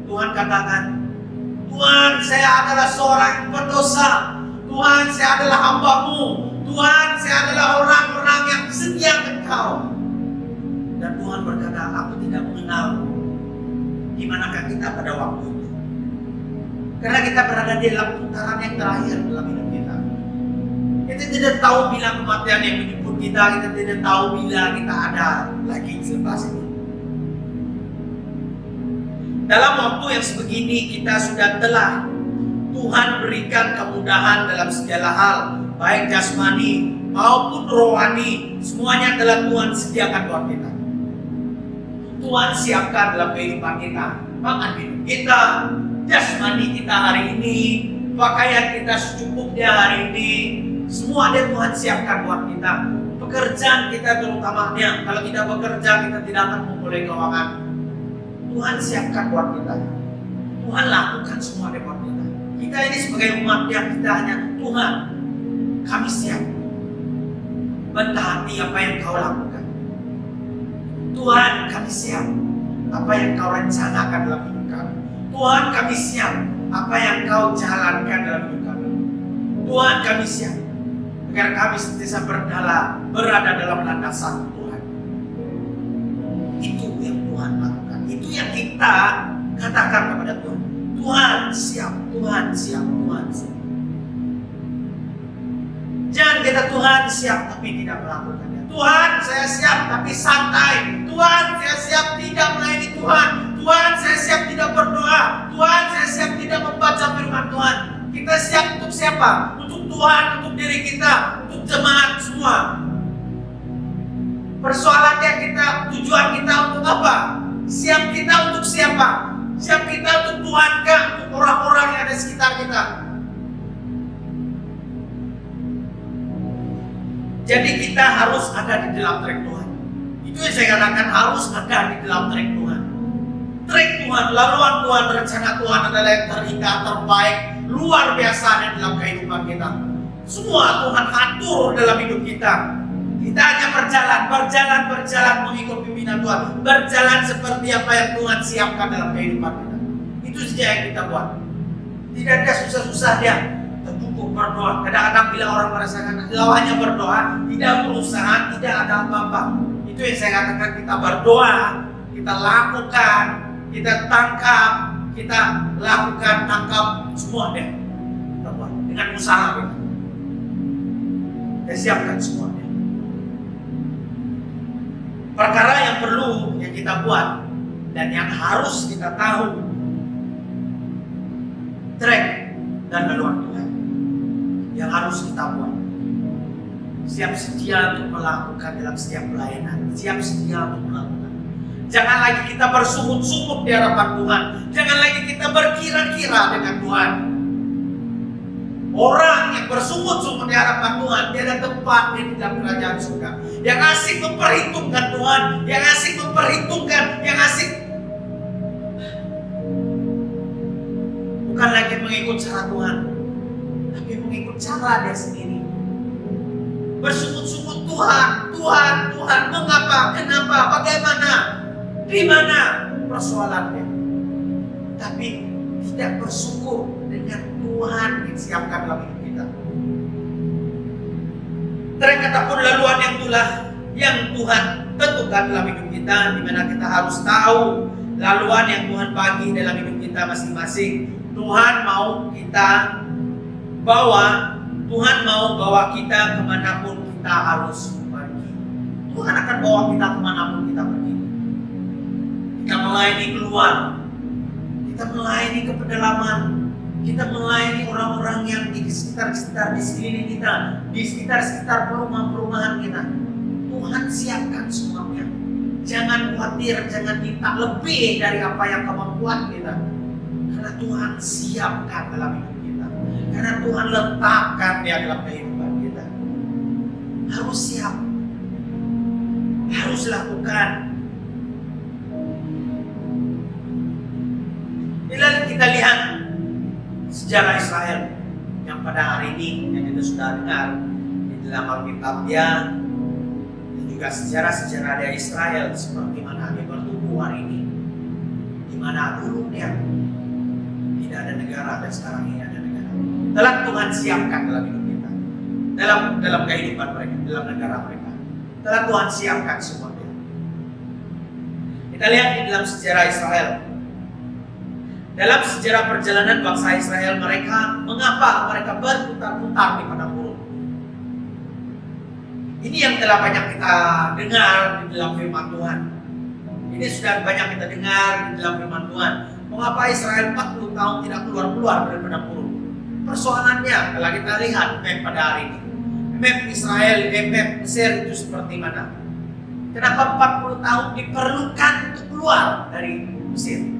Tuhan katakan, Tuhan, saya adalah seorang pendosa. Tuhan, saya adalah hamba-Mu. Tuhan, saya adalah orang-orang yang setia Engkau. Dan Tuhan berkata, aku tidak mengenalmu. Di manakah kita pada waktu itu? Karena kita berada di dalam putaran yang terakhir dalam hidup kita. Kita tidak tahu bila kematian yang menjemput kita. Kita tidak tahu bila kita ada lagi selepas ini. Dalam waktu yang sebegini kita sudah telah Tuhan berikan kemudahan dalam segala hal, baik jasmani maupun rohani, semuanya telah Tuhan sediakan buat kita. Tuhan siapkan dalam kehidupan kita, makan minum kita, jasmani kita hari ini, pakaian kita secukupnya hari ini, semua ada Tuhan siapkan buat kita. Pekerjaan kita terutamanya, kalau kita bekerja kita tidak akan memperoleh keuangan. Tuhan siapkan buat kita. Tuhan lakukan lakukan semua depot kita. Kita ini sebagai umat yang kita hanya, Tuhan, kami siap mentaati apa yang Kau lakukan. Tuhan, kami siap apa yang Kau rencanakan dalam hidup kami. Tuhan, kami siap apa yang Kau jalankan dalam hidup kami. Tuhan, kami siap agar kami senantiasa berada dalam landasan Tuhan. Itu yang Tuhan lakukan. Itu yang kita katakan kepada Tuhan. Tuhan siap, Tuhan siap, Tuhan siap. Jangan kita Tuhan siap tapi tidak melakukannya. Tuhan saya siap tapi santai. Tuhan saya siap tidak melayani Tuhan. Tuhan saya siap tidak berdoa. Tuhan saya siap tidak membaca firman Tuhan. Kita siap untuk siapa? Untuk Tuhan, untuk diri kita, untuk jemaat semua. Persoalannya kita, tujuan kita untuk apa? Siap kita untuk siapa? Siap kita untuk Tuhan kah? Untuk orang-orang yang ada di sekitar kita? Jadi kita harus ada di dalam track Tuhan. Itu yang saya katakan, harus ada di dalam track Tuhan. Track Tuhan, laluan Tuhan, rencana Tuhan adalah yang terindah, terbaik, luar biasa di dalam kehidupan kita. Semua Tuhan atur dalam hidup kita. Kita hanya berjalan mengikut pimpinan Tuhan. Berjalan seperti apa yang Tuhan siapkan dalam kehidupan kita. Itu saja yang kita buat. Tidak ada susah-susah dia. Cukup berdoa. Kadang-kadang bila orang merasakan lawannya berdoa, tidak berusaha, tidak ada apa-apa. Itu yang saya katakan, kita berdoa, kita lakukan, kita tangkap, kita lakukan, tangkap semua deh. Kita buat dengan usaha kita. Kita siapkan semuanya. Perkara yang perlu yang kita buat dan yang harus kita tahu, track dan laluan Tuhan yang harus kita buat. Siap sedia untuk melakukan dalam setiap pelayanan. Siap sedia untuk melakukan. Jangan lagi kita bersungut-sungut di hadapan Tuhan. Jangan lagi kita berkira-kira dengan Tuhan. Orang yang bersungut-sungut di hadapan Tuhan, dia ada tempat di dalam kerajaan surga. Yang asik memperhitungkan Tuhan, yang asik memperhitungkan, yang asik bukan lagi mengikut cara Tuhan, tapi mengikut cara dia sendiri. Bersungut-sungut Tuhan, mengapa, kenapa, bagaimana, di mana persoalannya. Tapi tidak bersyukur dengan Tuhan yang siapkan dalam hidup kita. Track ataupun laluan yang itulah yang Tuhan tentukan dalam hidup kita, di mana kita harus tahu laluan yang Tuhan bagi dalam hidup kita masing-masing. Tuhan mau kita bawa, Tuhan mau bawa kita kemanapun kita harus pergi. Tuhan akan bawa kita kemanapun kita pergi. Kita melayani keluar, kita melayani ke pedalaman, kita melayani orang-orang yang di sekitar-sekitar, di sekeliling kita, di sekitar-sekitar perumahan-perumahan kita. Tuhan siapkan semuanya. Jangan khawatir, jangan minta lebih dari apa yang kemampuan kita. Karena Tuhan siapkan dalam hidup kita. Karena Tuhan letakkan dia dalam kehidupan kita. Harus siap. Harus lakukan. Bila kita lihat sejarah Israel yang pada hari ini yang kita sudah dengar di dalam Alkitabnya, dan juga sejarah-sejarah dari Israel seperti mana dia bertumbuh hari ini, di mana dulu dia tidak ada negara dan sekarang ini ada negara. Telah Tuhan siapkan dalam hidup kita, dalam kehidupan mereka, dalam negara mereka. Telah Tuhan siapkan semuanya. Kita lihat di dalam sejarah Israel. Dalam sejarah perjalanan bangsa Israel, mengapa mereka berputar-putar di padang gurun? Ini yang telah banyak kita dengar di dalam firman Tuhan. Ini sudah banyak kita dengar di dalam firman Tuhan. Mengapa Israel 40 tahun tidak keluar dari padang gurun? Persoalannya, kalau kita lihat map pada hari ini, map Israel, map Mesir itu seperti mana? Kenapa 40 tahun diperlukan untuk keluar dari Mesir?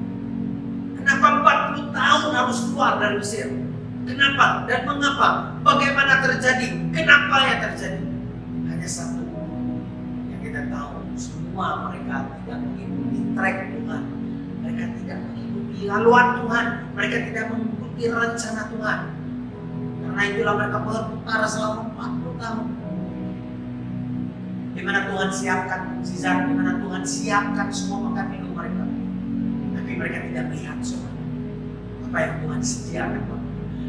Kenapa 40 tahun harus keluar dari Mesir? Kenapa dan mengapa? Bagaimana terjadi? Kenapa yang terjadi? Hanya satu yang kita tahu, semua mereka tidak mengikuti track Tuhan. Mereka tidak mengikuti laluan Tuhan, mereka tidak mengikuti rencana Tuhan. Karena itulah mereka berputar selama 40 tahun. Di mana Tuhan siapkan mukjizat, di mana Tuhan siapkan semua makan minum mereka. Tapi mereka tidak melihat semua apa yang Tuhan sediakan.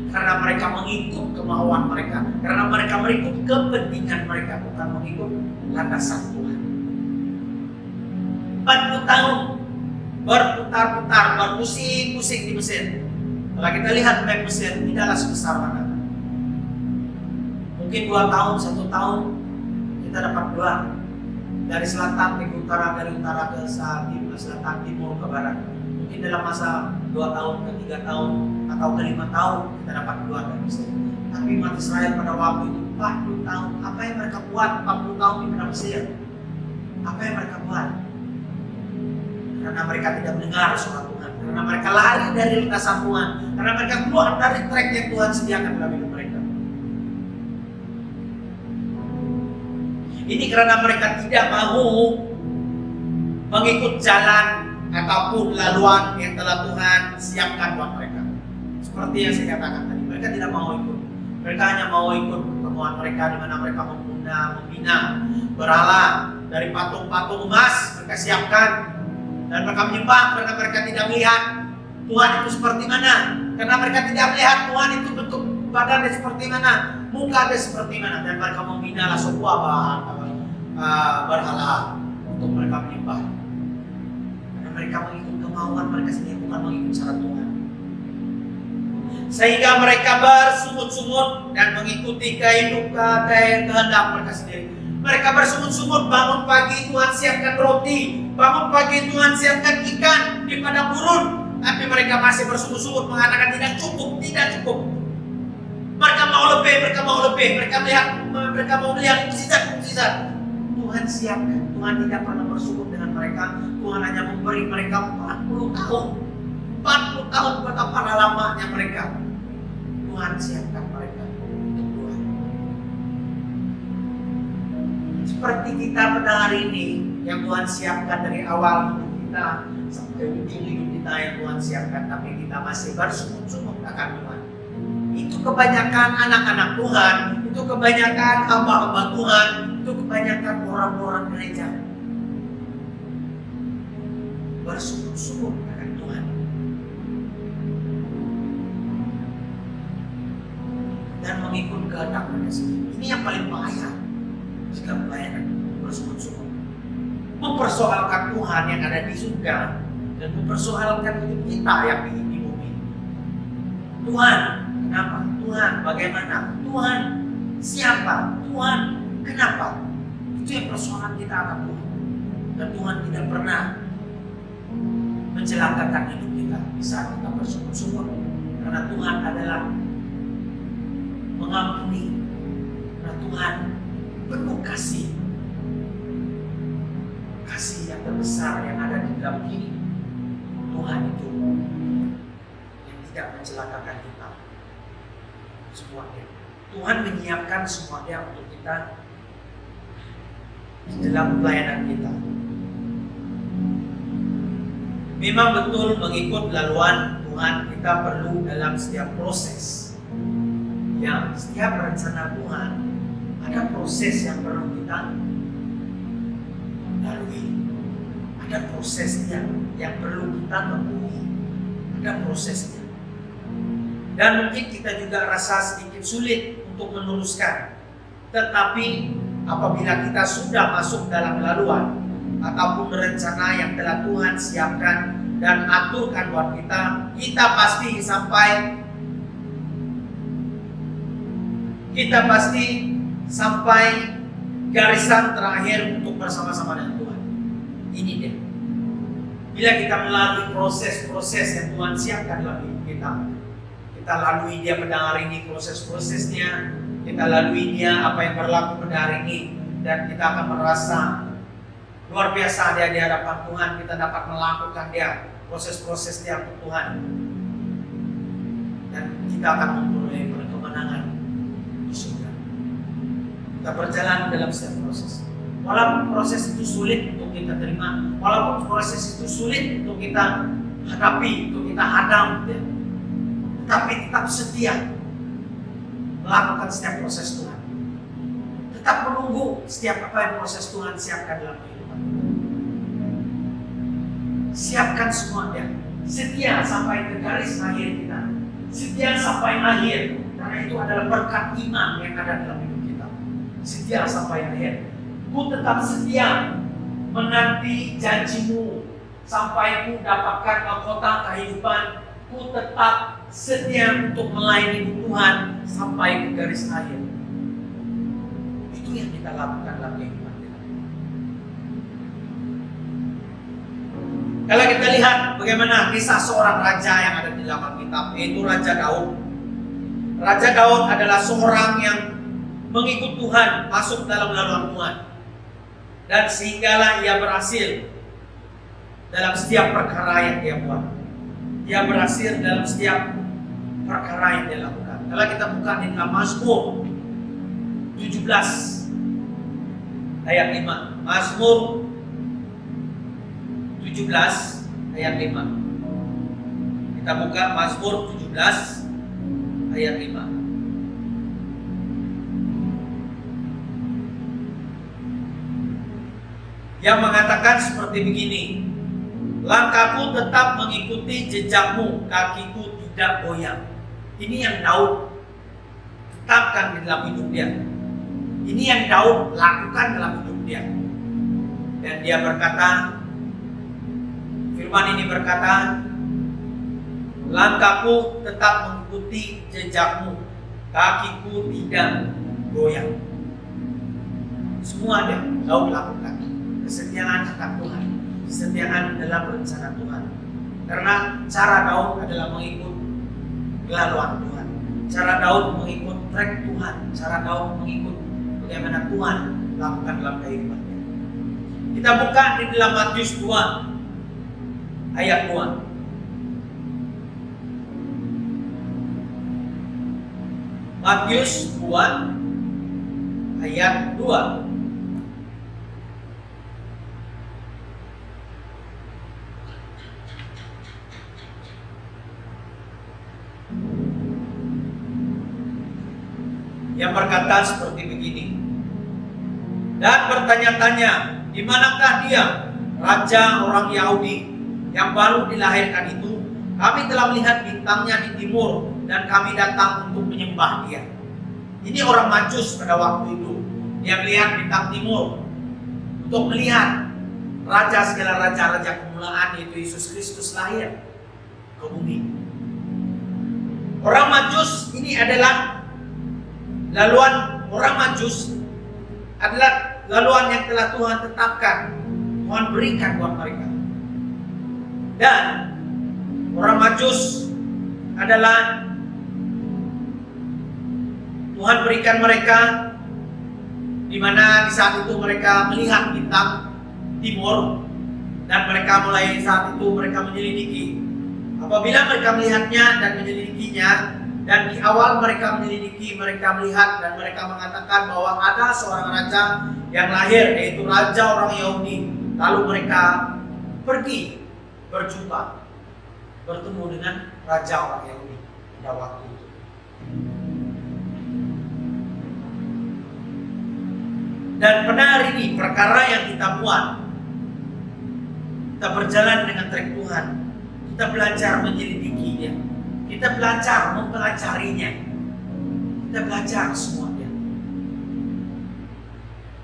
Karena mereka mengikut kemauan mereka, karena mereka mengikut kepentingan mereka, bukan mengikut landasan Tuhan. 40 tahun berputar-putar, berpusing-pusing di Mesir. Kalau kita lihat map Mesir, tidaklah sebesar mana. Mungkin 2 tahun, 1 tahun kita dapat keluar dari selatan ke utara, dari utara ke selatan, timur ke barat. Mungkin dalam masa 2 tahun ke 3 tahun atau ke 5 tahun kita dapat keluar dari Mesir. Tapi umat Israel pada waktu itu 40 tahun. Apa yang mereka buat 40 tahun di tanah Mesir? Apa yang mereka buat? Karena mereka tidak mendengar suara Tuhan, karena mereka lari dari lintasan Tuhan, karena mereka keluar dari trek yang Tuhan sediakan dalam hidup mereka. Ini karena mereka tidak mau mengikut jalan ataupun laluan yang telah Tuhan siapkan buat mereka. Seperti yang saya katakan tadi, mereka tidak mau ikut. Mereka hanya mau ikut kemauan mereka, di mana mereka membina berhala dari patung-patung emas mereka siapkan. Dan mereka menyembah karena mereka tidak melihat Tuhan itu seperti mana. Karena mereka tidak melihat Tuhan itu bentuk badannya seperti mana, muka dia seperti mana. Dan mereka membina sebuah berhala untuk mereka menyembah. Karena mereka mengikut kemauan mereka sendiri, bukan mengikut cara Tuhan. Sehingga mereka bersungut-sungut dan mengikuti kehendak mereka sendiri. Mereka bersungut-sungut, bangun pagi Tuhan siapkan roti, bangun pagi Tuhan siapkan ikan di padang gurun. Tapi mereka masih bersungut-sungut mengatakan tidak cukup. Mereka mau lebih, mereka mau melihat mukjizat. Tuhan siapkan, Tuhan tidak pernah bersungut dengan mereka. Tuhan hanya memberi mereka 40 tahun. 40 tahun betapa lamanya mereka. Tuhan siapkan mereka untuk Tuhan. Seperti kita pada hari ini yang Tuhan siapkan dari awal hidup kita sampai ujung hidup kita yang Tuhan siapkan, tapi kita masih bersungut-sungut akan Tuhan. Itu kebanyakan anak-anak Tuhan, itu kebanyakan hamba-hamba Tuhan, itu kebanyakan orang-orang gereja bersungut-sungut akan Tuhan. Dan mengikut kehendak mereka sendiri. Ini yang paling bahaya jika pelayanan bersungut-sungut. Mempersoalkan Tuhan yang ada di surga dan mempersoalkan hidup kita yang di bumi. Tuhan, kenapa? Tuhan, bagaimana? Tuhan, siapa? Tuhan, kenapa? Itu yang persoalan kita akan Tuhan. Dan Tuhan tidak pernah mencelakakan hidup kita di saat kita bersungut-sungut. Karena Tuhan adalah mengampuni. Karena Tuhan penuh kasih. Kasih yang terbesar yang ada di dalam diri Tuhan itu yang tidak mencelakakan kita semuanya. Tuhan menyiapkan semuanya untuk kita di dalam pelayanan kita. Memang betul mengikut laluan Tuhan kita perlu dalam setiap proses. Ya, setiap rencana Tuhan ada proses yang perlu kita lalui. Ada prosesnya yang perlu kita temui. Ada prosesnya. Dan mungkin kita juga rasa sedikit sulit untuk meneruskan. Tetapi apabila kita sudah masuk dalam laluan ataupun rencana yang telah Tuhan siapkan dan aturkan buat kita, kita pasti sampai garisan terakhir untuk bersama-sama dengan Tuhan. Ini dia. Bila kita melalui proses-proses yang Tuhan siapkan dalam hidup kita, kita lalui dia pada hari ini proses-prosesnya, kita lalui dia apa yang berlaku pada hari ini, dan kita akan merasa luar biasa dia di hadapan Tuhan. Kita dapat melakukan dia proses-proses dia untuk Tuhan, dan kita akan memperoleh kemenangan di surga. Kita berjalan dalam setiap proses. Walaupun proses itu sulit untuk kita terima, walaupun proses itu sulit untuk kita hadapi, untuk kita hadam, ya. Tetapi tetap setia melakukan setiap proses Tuhan. Tetap menunggu setiap apa yang proses Tuhan siapkan dalam kehidupan kita. Siapkan semuanya. Setia sampai ke garis akhir kita. Setia sampai akhir. Karena itu adalah berkat iman yang ada dalam hidup kita. Setia sampai akhir. Ku tetap setia menanti janjimu sampai ku dapatkan mahkota kehidupan. Ku tetap setia untuk melayani Tuhan sampai ke garis akhir. Itu yang kita lakukan dalam kehidupan kita. Kalau kita lihat bagaimana kisah seorang raja yang ada di dalam Alkitab, yaitu Raja Daud. Raja Daud adalah seorang yang mengikut Tuhan, masuk dalam laluan Tuhan. Dan sehinggalah ia berhasil dalam setiap perkara yang dia buat. Dia berhasil dalam setiap perkara yang dia lakukan. Kalau kita buka di dalam Mazmur 17 ayat 5. Mazmur 17 ayat 5. Kita buka Mazmur 17 ayat 5. Yang mengatakan seperti begini. Langkahku tetap mengikuti jejakmu, kakiku tidak goyang. Ini yang Daud tetapkan di dalam hidup dia. Ini yang Daud lakukan dalam hidup dia. Dan dia berkata, firman ini berkata, langkahku tetap mengikuti jejakmu, kakiku tidak goyang. Semua dia Daud lakukan. Kesetiaan akan Tuhan, kesetiaan dalam rencana Tuhan. Karena cara Daud adalah mengikut laluan Tuhan. Cara Daud mengikut track Tuhan. Cara Daud mengikut bagaimana Tuhan lakukan dalam kehidupannya. Kita buka di dalam Matius 2 ayat 2. Matius 2 ayat 2. Yang berkata seperti begini. Dan bertanya-tanya, di manakah dia, raja orang Yahudi yang baru dilahirkan itu? Kami telah melihat bintangnya di timur dan kami datang untuk menyembah dia. Ini orang Majus pada waktu itu. Dia melihat bintang timur untuk melihat raja segala raja-raja kemuliaan, yaitu Yesus Kristus lahir ke bumi. Orang Majus ini adalah laluan orang Majus, adalah laluan yang telah Tuhan tetapkan, Tuhan berikan buat mereka. Dan orang Majus adalah Tuhan berikan mereka, di mana di saat itu mereka melihat bintang timur, dan mereka mulai saat itu mereka menyelidiki. Apabila mereka melihatnya dan menyelidikinya, dan di awal mereka menyelidiki, mereka melihat dan mereka mengatakan bahwa ada seorang raja yang lahir, yaitu raja orang Yahudi. Lalu mereka pergi berjumpa, bertemu dengan raja orang Yahudi pada waktu itu. Dan pada hari ini perkara yang kita buat, kita berjalan dengan trek Tuhan, kita belajar menyelidikinya, kita belajar mempelajarinya, kita belajar semuanya.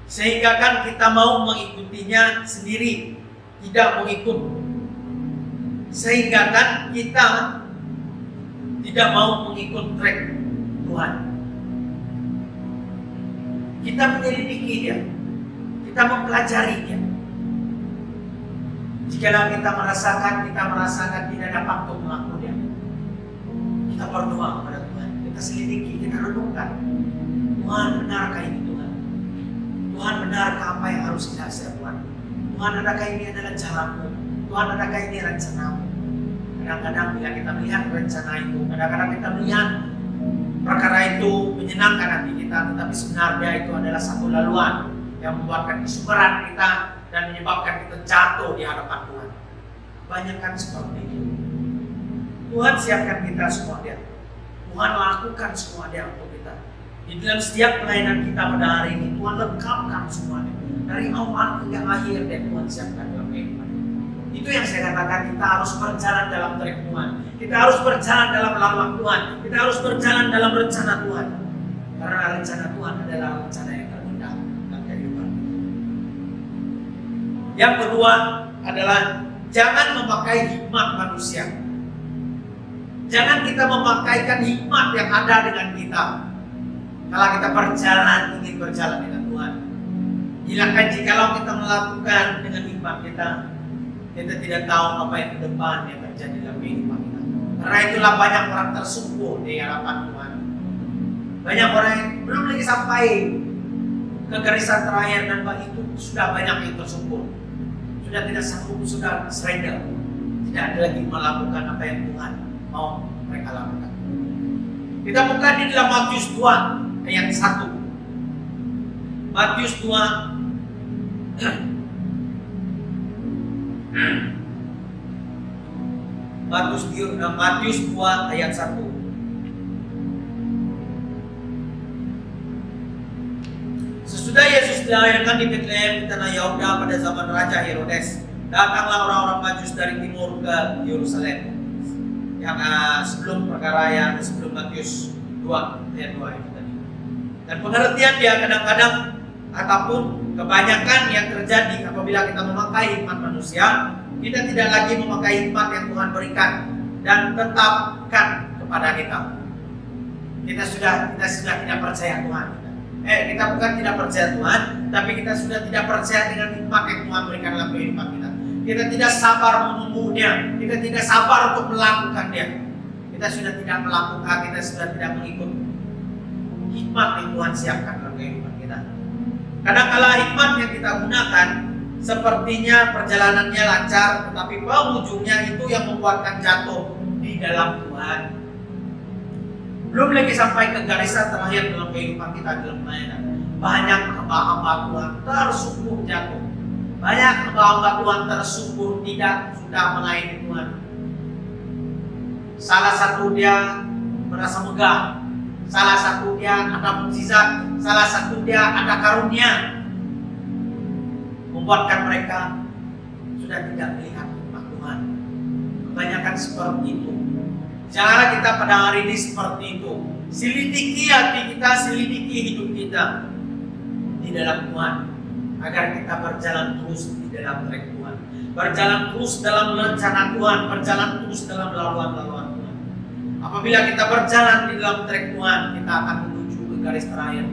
Sehingga kan kita mau mengikutinya sendiri, tidak mengikut. Sehingga kan kita tidak mau mengikut trek Tuhan. Kita menyelidiki dia, kita mempelajari dia. Jikalau kita merasakan tidak dapat untuk melakukan dia, kita berdoa kepada Tuhan, kita selidiki, kita renungkan. Tuhan, benarkah ini Tuhan? Tuhan, benarkah apa yang harus kita lakukan? Tuhan, adakah ini adalah jalanmu? Tuhan, adakah ini rencanamu? Kadang-kadang bila kita melihat rencana itu, kadang-kadang kita melihat perkara itu menyenangkan hati kita, tetapi sebenarnya itu adalah satu laluan yang membuatkan kesukaran kita dan menyebabkan kita jatuh di hadapan Tuhan. Kebanyakan seperti itu. Tuhan siapkan kita semua dia. Tuhan lakukan semua dia untuk kita. Di dalam setiap pelayanan kita pada hari ini, Tuhan lengkapkan semuanya. Dari awal hingga akhir dan Tuhan siapkan dalam kehidupan. Itu yang saya katakan, kita harus berjalan dalam trek Tuhan. Kita harus berjalan dalam laluan Tuhan. Kita harus berjalan dalam rencana Tuhan. Karena rencana Tuhan adalah rencana yang terindah dalam kehidupan. Yang kedua adalah jangan memakai hikmat manusia. Jangan kita memakaikan hikmat yang ada dengan kita. Kalau kita ingin berjalan dengan Tuhan. Hilangkan jikalau kita melakukan dengan hikmat kita tidak tahu apa yang ke depan yang terjadi dalam kehidupan kita. Karena itulah banyak orang tersungkur di hadapan Tuhan. Banyak orang yang belum lagi sampai ke garisan terakhir dan itu sudah banyak yang tersungkur. Sudah tidak sanggup, sudah surrender. Tidak ada lagi melakukan apa yang Tuhan mau mereka lakukan. Kita buka di dalam Matius 2 ayat 1. Matius 2 Matius 2 ayat 1. Sesudah Yesus dilahirkan di Betlehem di tanah Yehuda pada zaman Raja Herodes, datanglah orang-orang Majus dari timur ke Yerusalem. Yang sebelum perkara yang sebelum Matius 2 ayat 2 itu tadi. Dan pengertian dia kadang-kadang ataupun kebanyakan yang terjadi apabila kita memakai hikmat manusia, kita tidak lagi memakai hikmat yang Tuhan berikan dan tetapkan kepada kita. Kita sudah tidak percaya Tuhan. Kita bukan tidak percaya Tuhan, tapi kita sudah tidak percaya dengan hikmat yang Tuhan berikan dalam kehidupan kita. Kita tidak sabar menunggunya, kita tidak sabar untuk melakukannya. Kita sudah tidak melakukan, kita sudah tidak mengikut hikmat yang Tuhan siapkan dalam kehidupan kita. Kadang-kala hikmat yang kita gunakan sepertinya perjalanannya lancar, tetapi penghujungnya itu yang membuatkan jatuh di dalam Tuhan. Belum lagi sampai ke garisan terakhir dalam kehidupan kita dalam pelayanan. Banyak hamba-hamba Tuhan tersungkur jatuh. Banyak hamba-hamba Tuhan tersungkur tidak sudah melayani Tuhan. Salah satu dia merasa megah, salah satu dia ada mukjizat, salah satu dia ada karunia, membuatkan mereka sudah tidak melihat hikmat Tuhan. Kebanyakan seperti itu. Janganlah kita pada hari ini seperti itu. Selidiki hati kita, selidiki hidup kita di dalam Tuhan, agar kita berjalan terus di dalam trek Tuhan, berjalan terus dalam rencana Tuhan, berjalan terus dalam laluan-laluan Tuhan. Apabila kita berjalan di dalam trek Tuhan, kita akan menuju ke garis terakhir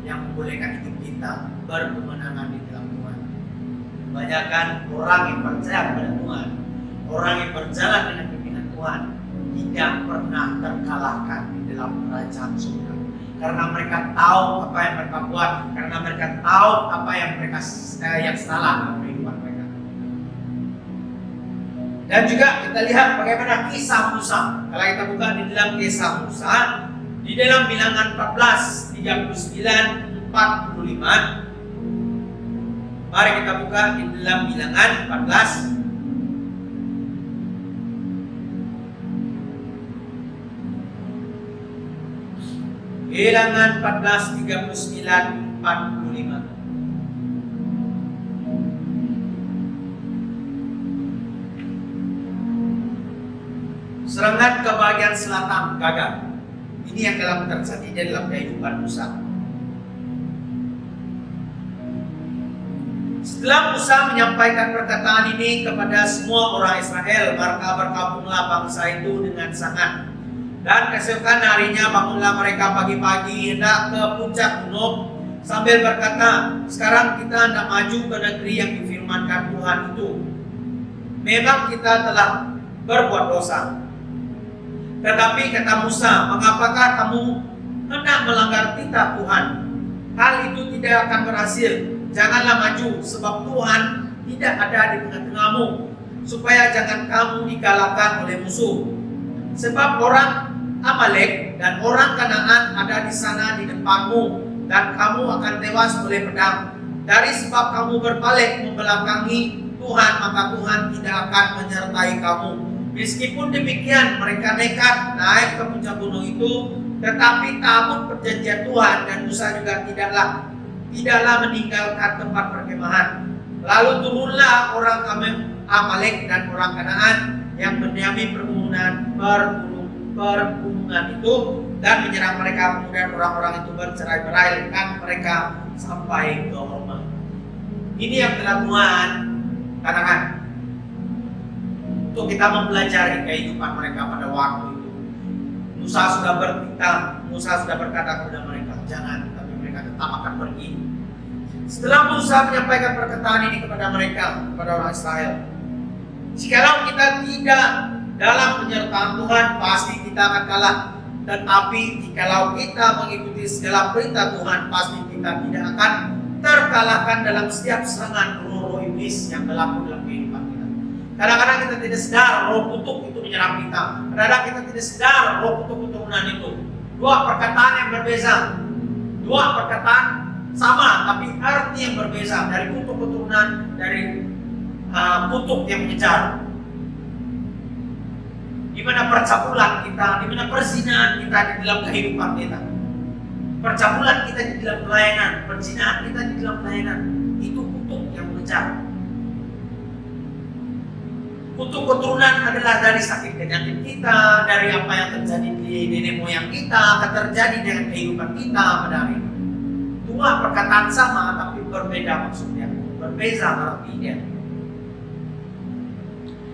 yang membolehkan hidup kita berkemenangan di dalam Tuhan. Kebanyakan orang yang percaya kepada Tuhan, orang yang berjalan dengan pimpinan Tuhan, tidak pernah terkalahkan di dalam kerajaan surga. Karena mereka tahu apa yang mereka buat, karena mereka tahu apa yang mereka yang salah dalam kehidupan mereka. Dan juga kita lihat bagaimana kisah Musa. Kalau kita buka di dalam kisah Musa, di dalam Bilangan 14, 39, 45. Mari kita buka di dalam Bilangan 14. Bilangan 14, 39, 45. Serangan ke bagian selatan gagal. Ini yang terjadi dalam kehidupan Musa. Setelah Musa menyampaikan perkataan ini kepada semua orang Israel, maka berkabunglah bangsa itu dengan sangat. Dan keesokan harinya bangunlah mereka pagi-pagi hendak ke puncak gunung sambil berkata, sekarang kita hendak maju ke negeri yang difirmankan Tuhan itu. Memang kita telah berbuat dosa. Tetapi kata Musa, mengapakah kamu hendak melanggar titah Tuhan? Hal itu tidak akan berhasil. Janganlah maju, sebab Tuhan tidak ada di tengah-tengahmu, supaya jangan kamu dikalahkan oleh musuh. Sebab orang Amalek dan orang Kanaan ada di sana di depanmu, dan kamu akan tewas oleh pedang. Dari sebab kamu berbalik membelakangi Tuhan, maka Tuhan tidak akan menyertai kamu. Meskipun demikian mereka nekat naik ke puncak gunung itu, tetapi tabut perjanjian Tuhan dan Musa juga tidaklah meninggalkan tempat perkemahan. Lalu turunlah orang Amalek dan orang Kanaan yang mendiami pergunungan itu dan menyerang mereka. Kemudian orang-orang itu bercerai-berai dan mereka sampai ke Horma. Ini yang telah Tuhan katakan untuk kita mempelajari kehidupan mereka pada waktu itu. Musa sudah berkata kepada mereka, jangan, tapi mereka tetap akan pergi. Setelah Musa menyampaikan perkataan ini kepada mereka, kepada orang Israel, jikalau kita tidak dalam penyertaan Tuhan, pasti kita akan kalah. Tetapi jikalau kita mengikuti segala perintah Tuhan, pasti kita tidak akan terkalahkan dalam setiap serangan roh iblis yang berlaku dalam kehidupan kita. Kadang-kadang kita tidak sadar roh kutuk itu menyerang kita. Kadang-kadang kita tidak sadar roh kutuk keturunan itu. Dua perkataan yang berbeza. Dua perkataan sama, tapi arti yang berbeza. Dari kutuk keturunan, dari kutuk yang mengejar. Di mana percabulan kita, di mana perzinahan kita di dalam kehidupan kita. Percabulan kita di dalam pelayanan, perzinahan kita di dalam pelayanan. Itu kutuk yang mengejar. Kutuk keturunan adalah dari sakit penyakit kita, dari apa yang terjadi di nenek moyang kita, akan terjadi dengan kehidupan kita pada hari ini. Dua perkataan sama tapi berbeda maksudnya, berbeza artinya.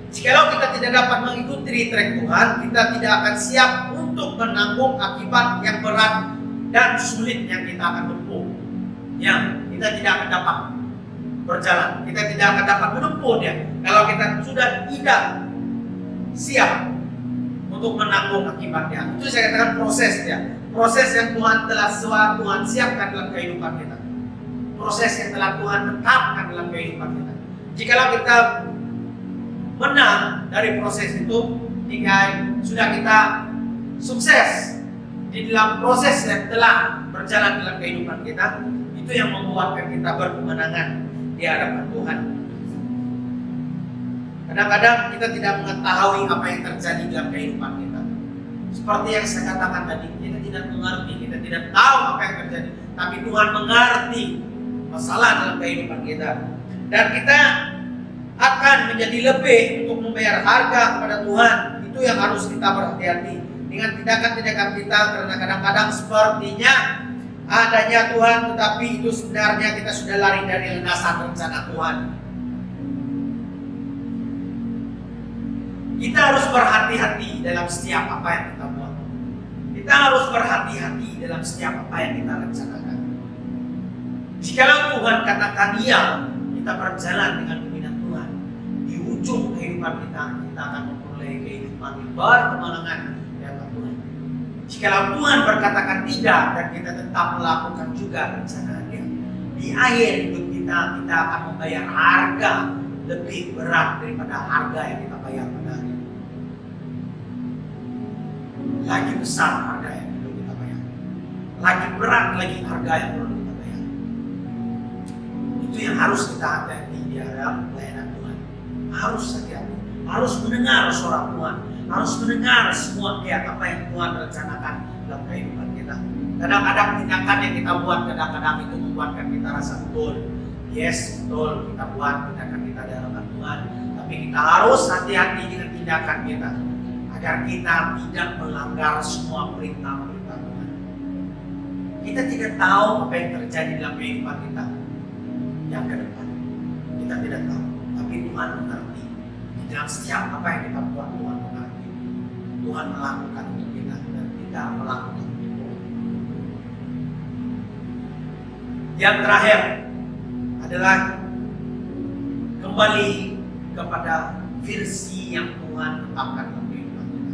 Jikalau kita tidak dapat mengikuti trek Tuhan, kita tidak akan siap untuk menanggung akibat yang berat dan sulit yang kita akan tempuh. Yang kita tidak akan dapat berjalan, kita tidak akan dapat menempuhnya kalau kita sudah tidak siap untuk menanggung akibatnya. Itu saya katakan prosesnya. Proses yang Tuhan telah Tuhan siapkan dalam kehidupan kita. Proses yang telah Tuhan tetapkan dalam kehidupan kita. Jikalau kita menang dari proses itu, jika sudah kita sukses di dalam proses yang telah berjalan dalam kehidupan kita, itu yang membuatkan kita berkemenangan di hadapan Tuhan. Kadang-kadang kita tidak mengetahui apa yang terjadi dalam kehidupan kita. Seperti yang saya katakan tadi, kita tidak mengerti, kita tidak tahu apa yang terjadi. Tapi Tuhan mengerti masalah dalam kehidupan kita. Dan kita akan menjadi lebih untuk membayar harga kepada Tuhan. Itu yang harus kita berhati-hati dengan tindakan-tindakan kita, karena kadang-kadang sepertinya adanya Tuhan, tetapi itu sebenarnya kita sudah lari dari landasan rencana Tuhan. Kita harus berhati-hati dalam setiap apa yang kita buat. Kita harus berhati-hati dalam setiap apa yang kita rencanakan. Jikalau Tuhan katakan iya, kita berjalan dengan pimpinan Tuhan. Di ujung kehidupan kita akan memperoleh kehidupan yang berkemenangan di hadapan Tuhan. Jikalau Tuhan berkatakan tidak dan kita tetap melakukan juga rencananya, di akhir hidup kita akan membayar harga lebih berat daripada harga yang kita bayar pada hari ini. Lagi besar harga yang perlu kita bayar, lagi berat lagi harga yang perlu kita bayar. Itu yang harus kita hadapi di dalam pelayanan Tuhan. Harus hati-hati, harus mendengar suara Tuhan, harus mendengar semua apa yang Tuhan rencanakan dalam kehidupan kita. Kadang-kadang tindakan yang kita buat, kadang-kadang itu membuatkan kita rasa betul. Yes, betul, kita buat tindakan kita di hadapan Tuhan. Tapi kita harus hati-hati dengan tindakan kita, agar kita tidak melanggar semua perintah-perintah Tuhan. Kita tidak tahu apa yang terjadi dalam kehidupan kita yang ke depan. Kita tidak tahu, tapi Tuhan mengerti. Di dalam setiap apa yang kita buat, Tuhan mengerti. Tuhan melakukan untuk kita dan tidak melakukan untuk kita. Yang terakhir adalah kembali kepada versi yang Tuhan tetapkan dalam kehidupan kita.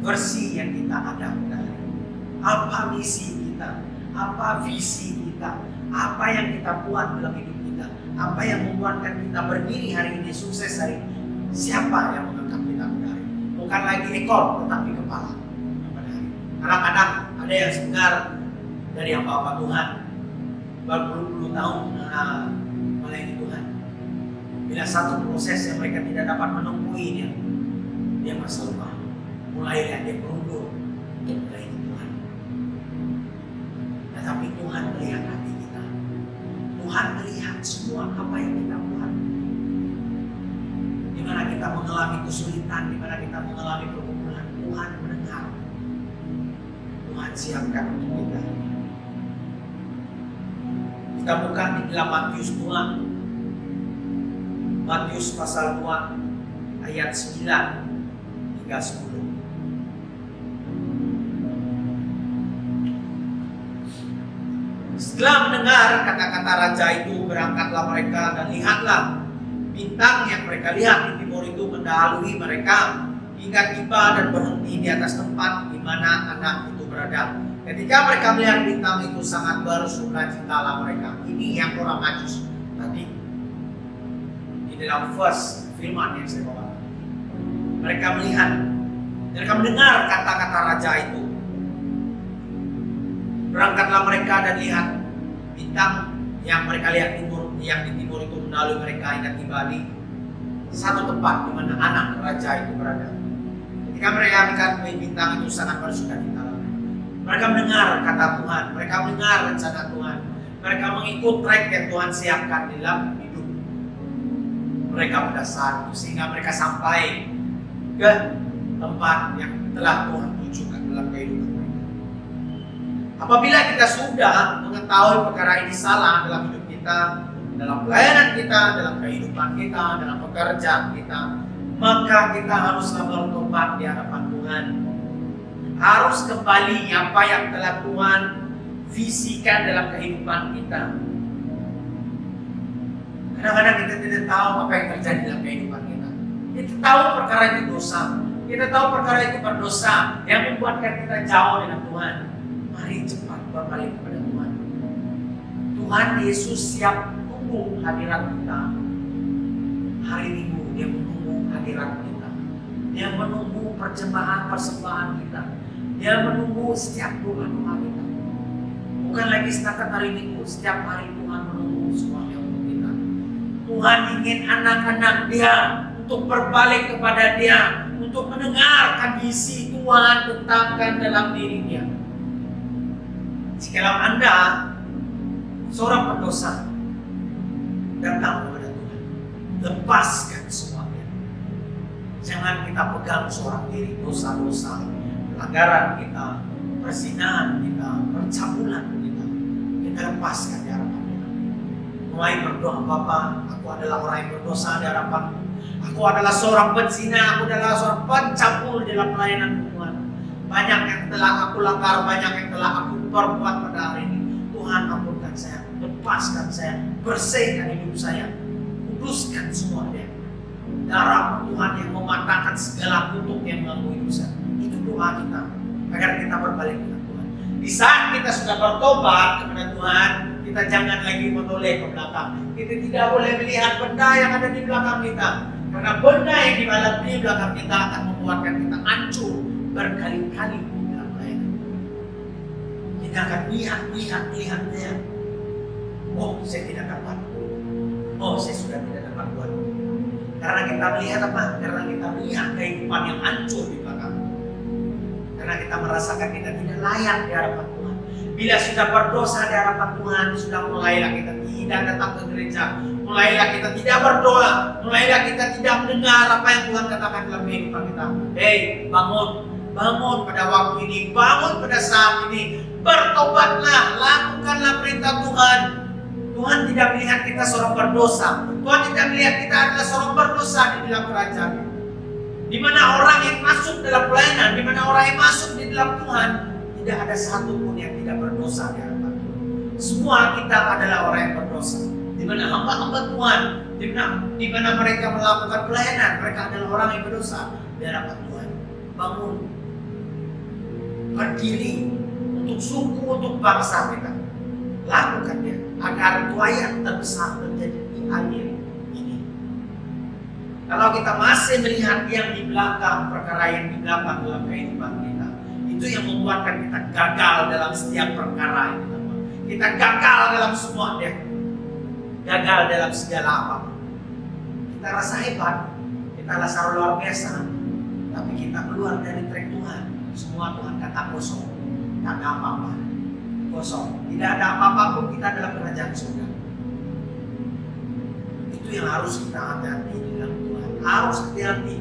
Versi yang kita ada pada hari ini. Apa misi kita? Apa visi kita? Apa yang kita buat dalam hidup kita? Apa yang membuatkan kita berdiri hari ini, sukses hari ini? Siapa yang mengangkat kita pada hari ini? Bukan lagi ekor, tetapi kepala pada hari ini. Kadang-kadang ada yang sebenarnya dari hamba-hamba Tuhan berpuluh-puluh tahun melayani Tuhan. Bila satu proses yang mereka tidak dapat menemuinya, dia merasa lemah. Mulailah dia berundur untuk melayani Tuhan. Tetapi Tuhan melihat hati kita. Tuhan melihat semua apa yang kita buat. Di mana kita mengalami kesulitan, di mana kita mengalami pergumulan, Tuhan mendengar. Tuhan siapkan untuk kita. Kita buka di dalam Matius 2. Matius pasal 2 ayat 9 hingga 10. Setelah mendengar kata-kata raja itu, berangkatlah mereka dan lihatlah bintang yang mereka lihat di timur itu mendahului mereka hingga tiba dan berhenti di atas tempat di mana anak itu berada. Ketika mereka melihat bintang itu, sangat bersukacitalah mereka. Ini yang orang Majus tadi di dalam verse firman yang saya bawa. Mereka melihat, mereka mendengar kata-kata raja itu. Berangkatlah mereka dan lihat bintang yang mereka lihat yang di timur itu mendahului mereka hingga tiba di satu tempat di mana anak raja itu berada. Ketika mereka melihat bintang itu, sangat bersukacita. Mereka mendengar kata Tuhan, mereka mendengar rencana Tuhan, mereka mengikut trek yang Tuhan siapkan di dalam hidup mereka pada saat itu, sehingga mereka sampai ke tempat yang telah Tuhan tujukan dalam kehidupan mereka. Apabila kita sudah mengetahui perkara ini salah dalam hidup kita, dalam pelayanan kita, dalam kehidupan kita, dalam pekerjaan kita, maka kita haruslah bertobat di hadapan Tuhan. Harus kembali apa yang telah Tuhan visikan dalam kehidupan kita. Kadang-kadang kita tidak tahu apa yang terjadi dalam kehidupan kita. Kita tahu perkara itu dosa. Kita tahu perkara itu berdosa yang membuatkan kita jauh dengan Tuhan. Mari cepat berbalik kepada Tuhan. Tuhan Yesus siap tunggu hadirat kita. Hari Minggu dia menunggu hadirat kita. Dia menunggu persembahan kita. Dia menunggu setiap doa-doa kita. Bukan lagi setakat hari Minggu, setiap hari Tuhan menunggu semuanya untuk kita. Tuhan ingin anak-anak dia untuk berbalik kepada dia, untuk mendengarkan visi Tuhan tetapkan dalam diri dia. Jikalau Anda seorang pendosa, datang kepada Tuhan, lepaskan semuanya. Jangan kita pegang seorang diri dosa-dosa, pelanggaran kita, perzinahan kita, percabulan kita. Kita lepaskan di hadapan Tuhan. Mulai berdoa, Bapa, aku adalah orang yang berdosa di hadapan-Mu. Aku adalah seorang penzina, aku adalah seorang pencabul dalam pelayanan Tuhan. Banyak yang telah aku langgar, banyak yang telah aku perbuat pada hari ini. Tuhan ampunkan saya, lepaskan saya, bersihkan hidup saya, kuduskan semuanya. Darah Tuhan yang mematahkan segala kutuk yang mengganggu hidup saya. Itu doa kita, agar kita berbalik kepada Tuhan. Di saat kita sudah bertobat kepada Tuhan, kita jangan lagi menoleh ke belakang. Kita tidak boleh melihat benda yang ada di belakang kita. Karena benda yang di belakang kita akan membuatkan kita hancur berkali-kali dalam pelayanan. Kita akan lihat. Oh, saya tidak dapat. Oh, saya sudah tidak dapat buat. Karena kita melihat apa? Karena kita melihat kehidupan yang hancur di belakang. Karena kita merasakan kita tidak layak di hadapan Tuhan. Bila sudah berdosa di hadapan Tuhan, sudah mulailah kita tidak datang ke gereja. Mulailah kita tidak berdoa. Mulailah kita tidak mendengar apa yang Tuhan katakan dalam kehidupan kita. Hei, bangun. Bangun pada waktu ini. Bangun pada saat ini. Bertobatlah. Lakukanlah perintah Tuhan. Tuhan tidak melihat kita seorang berdosa. Tuhan tidak melihat kita adalah seorang berdosa di dalam kerajaan. Di mana orang yang masuk dalam pelayanan, di mana orang yang masuk di dalam Tuhan, tidak ada satu pun yang tidak berdosa di hadapan Tuhan. Semua kita adalah orang yang berdosa. Di mana hamba-hamba Tuhan, di mana mereka melakukan pelayanan, mereka adalah orang yang berdosa di hadapan Tuhan. Bangun, berdiri untuk suku, untuk bangsa kita. Lakukannya agar tuayan terbesar terjadi di akhir ini. Kalau kita masih melihat yang di belakang, perkara yang di belakang dalam kehidupan kita, itu yang membuatkan kita gagal dalam setiap perkara yang kita buat. Kita gagal dalam semua deh. Gagal dalam segala apapun. Kita rasa hebat, kita rasa luar biasa. Tapi kita keluar dari track Tuhan, semua Tuhan kata kosong, tak ada apa-apa, kosong, tidak ada apa-apa pun kita dalam kerajaan surga. Itu yang harus kita hati-hati di dalam Tuhan, harus hati-hati.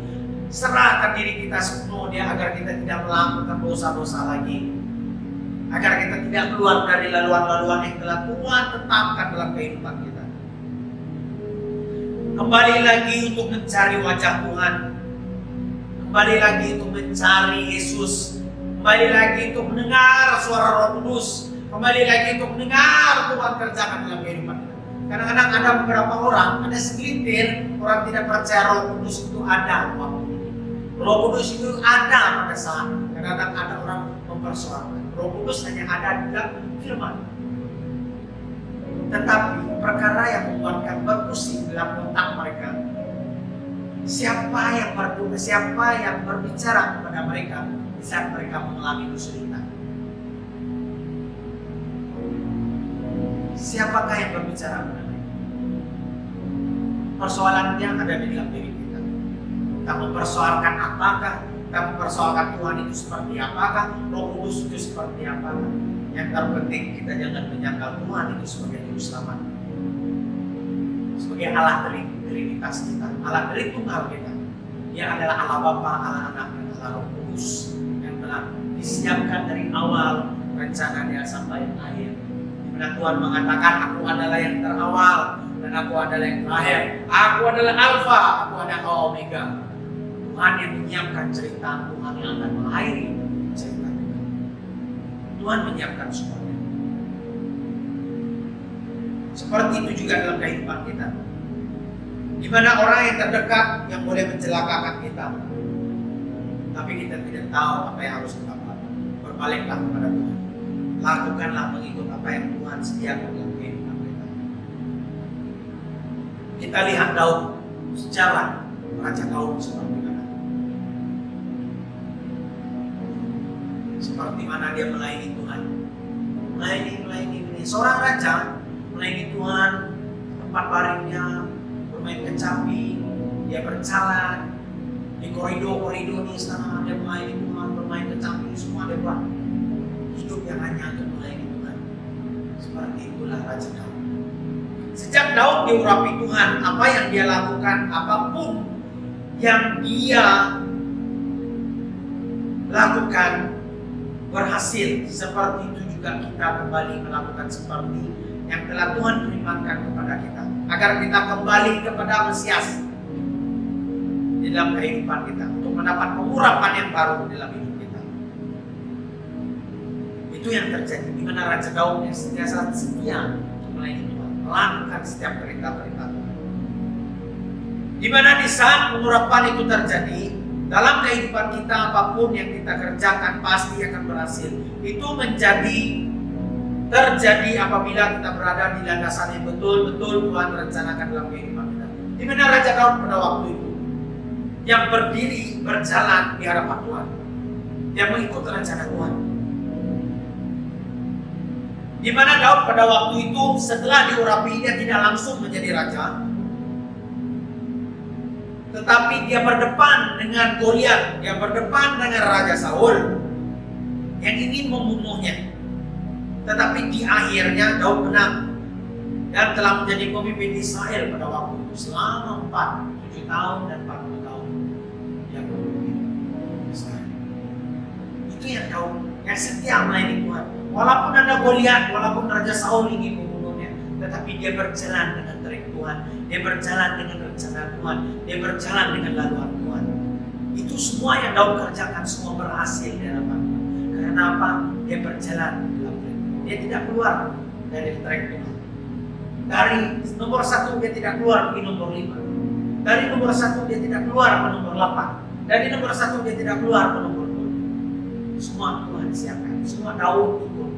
Serahkan diri kita sepenuhnya agar kita tidak melakukan dosa-dosa lagi, agar kita tidak keluar dari laluan-laluan yang telah Tuhan tetapkan dalam kehidupan kita. Kembali lagi untuk mencari wajah Tuhan, kembali lagi untuk mencari Yesus, kembali lagi untuk mendengar suara Roh Kudus, kembali lagi untuk mendengar Tuhan kerjakan dalam kehidupan kita. Kadang-kadang ada beberapa orang, ada segelintir orang tidak percaya Roh Kudus itu ada waktu ini. Roh Kudus itu ada pada saat kadang-kadang ada orang mempersoalkan. Roh Kudus hanya ada di dalam firman. Tetapi perkara yang membuatkan berpusing dalam otak mereka, siapa yang berbicara kepada mereka di saat mereka mengalami kesulitan? Siapakah yang berbicara kepada mereka? Persoalannya ada di dalam diri kita. Kita mempersoalkan apakah? Kita mempersoalkan Tuhan itu seperti apakah? Roh Kudus itu seperti apakah? Yang terpenting kita jangan menyangkal Tuhan itu sebagai juru selamat, sebagai Allah Trinitas kita, Allah Tritunggal kita. Dia adalah Allah Bapa, Allah Anak, dan Allah Roh Kudus yang telah disiapkan dari awal rencananya sampai akhir. Dimana Tuhan mengatakan, Aku adalah yang terawal dan Aku adalah yang terakhir. Aku adalah Alfa, Aku adalah Omega. Tuhan yang menyiapkan cerita, Tuhan yang akan mengakhiri cerita kita. Tuhan menyiapkan semuanya. Seperti itu juga dalam kehidupan kita. Di mana orang yang terdekat yang boleh mencelakakan kita, tapi kita tidak tahu apa yang harus kita lakukan. Berbaliklah kepada Tuhan. Lakukanlah mengikut apa yang Tuhan sediakan dalam kehidupan kita. Kita lihat Daud, sejarah Raja Daud seperti mana. Seperti mana dia melayani Tuhan. Melayani. Seorang raja melayani Tuhan, tempat baringnya, bermain kecapi, dia berjalan di koridor di istana, dia melayani Tuhan, bermain kecapi, semua dia buat. Hidup yang hanya untuk melayani Tuhan. Seperti itulah Raja Daud. Sejak Daud diurapi Tuhan, apa yang dia lakukan, apapun yang dia lakukan berhasil. Seperti itu juga kita kembali melakukan seperti yang telah Tuhan firmankan kepada kita, agar kita kembali kepada Mesias di dalam kehidupan kita, untuk mendapat pengurapan yang baru di dalam hidup kita. Itu yang terjadi di mana Raja Daud yang sentiasa setia untuk melayani Tuhan, melakukan setiap perintah-perintah Tuhan. Di mana di saat pengurapan itu terjadi dalam kehidupan kita, apapun yang kita kerjakan pasti akan berhasil. Itu terjadi apabila kita berada di landasan yang betul-betul Tuhan rencanakan dalam kehidupan kita. Di mana Raja Daud pada waktu itu yang berdiri berjalan di hadapan Tuhan, dia mengikut rencana Tuhan. Di mana Daud pada waktu itu setelah diurapi, dia tidak langsung menjadi raja, tetapi dia berdepan dengan Goliat, dia berdepan dengan Raja Saul yang ingin membunuhnya. Tetapi di akhirnya Daud menang dan telah menjadi pemimpin Israel pada waktu itu selama 7 tahun dan 40 tahun. Dia memimpin Israel. Itu yang Daud yang setia melayani Tuhan. Walaupun ada Goliat, walaupun Raja Saul ingin membunuhnya, tetapi dia berjalan dengan trik Tuhan, dia berjalan dengan rencana Tuhan, dia berjalan dengan laluan Tuhan. Itu semua yang Daud kerjakan semua berhasil di hadapan Tuhan. Karena apa? Dia berjalan dalam trik. Dia tidak keluar dari trik Tuhan. Dari nomor 1 dia tidak keluar di nomor 5. Dari nomor 1 dia tidak keluar ke nomor 8. Dari nomor 1 dia tidak keluar ke nomor 2. Semua Tuhan siapkan. Semua Daud ikut.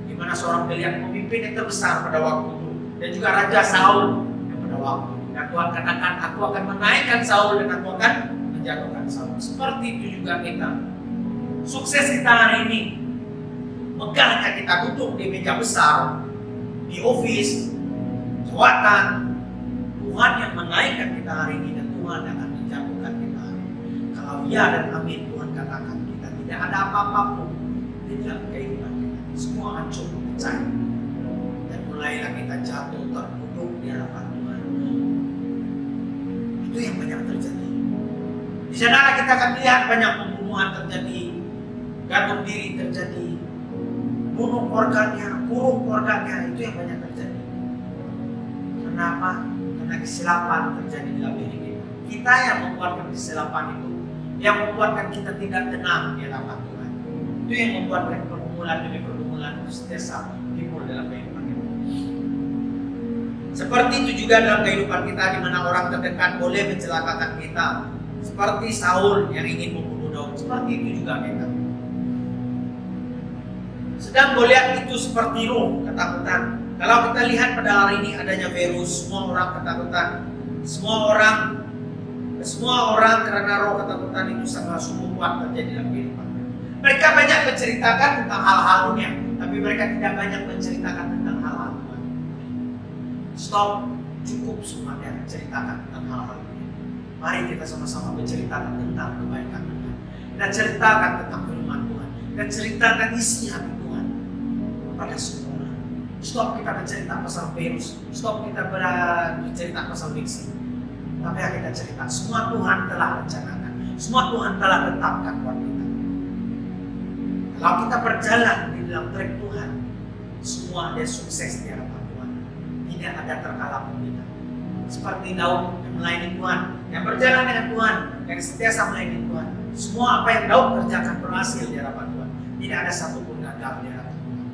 Di mana seorang Goliat pemimpin yang terbesar pada waktu itu, dan juga Raja Saul yang pada waktu itu. Dan Tuhan katakan, Aku akan menaikkan Saul dan Aku akan menjatuhkan Saul. Seperti itu juga kita. Sukses kita hari ini, megahnya kita duduk di meja besar, di office, jawatan, Tuhan yang menaikkan kita hari ini dan Tuhan akan menjatuhkan kita hari ini. Kalau ya dan amin Tuhan katakan kita tidak ada apa-apa pun di dalam kehidupan kita. Semua hancur pecah. Dan mulailah kita jatuh terpuruk di hadapan Tuhan. Itu yang banyak terjadi. Di sana kita akan lihat banyak pembunuhan terjadi, gantung diri terjadi, bunuh keluarganya, kurung keluarganya, itu yang banyak terjadi. Kenapa? Karena kesilapan terjadi dalam diri kita. Kita yang membuatkan kesilapan itu, yang membuatkan kita tidak tenang di hadapan Tuhan. Itu yang membuatkan pergumulan demi pergumulan setiap timbul dalam kehidupan kita. Seperti itu juga dalam kehidupan kita, di mana orang terdekat boleh mencelakakan kita. Seperti Saul yang ingin membunuh Daud, seperti itu juga kita. Sedang Goliat itu seperti roh ketakutan. Kalau kita lihat pada hari ini adanya virus, semua orang ketakutan. Semua orang karena roh ketakutan itu sangat sungguh kuat terjadi dalam kehidupan. Mereka banyak menceritakan tentang hal-hal dunia, tapi mereka tidak banyak menceritakan tentang hal-hal Tuhan. Stop, cukup semuanya ceritakan tentang hal-hal dunia. Mari kita sama-sama menceritakan tentang kebaikan Tuhan. Kita ceritakan tentang firman Tuhan. Kita ceritakan isi hati Tuhan kepada semua orang. Stop kita bercerita pasal virus. Stop kita bercerita pasal fiksi. Tapi yang kita cerita, semua Tuhan telah rencanakan. Semua Tuhan telah tetapkan buat kita. Kalau kita berjalan di dalam trek Tuhan, semua ada sukses di hadapan Tuhan. Tidak ada terkalah pun kita. Seperti Daud yang melayani Tuhan, yang berjalan dengan Tuhan, yang setiasa melayani Tuhan. Semua apa yang Daud kerjakan berhasil di hadapan Tuhan. Tidak ada satupun gagal di hadapan Tuhan.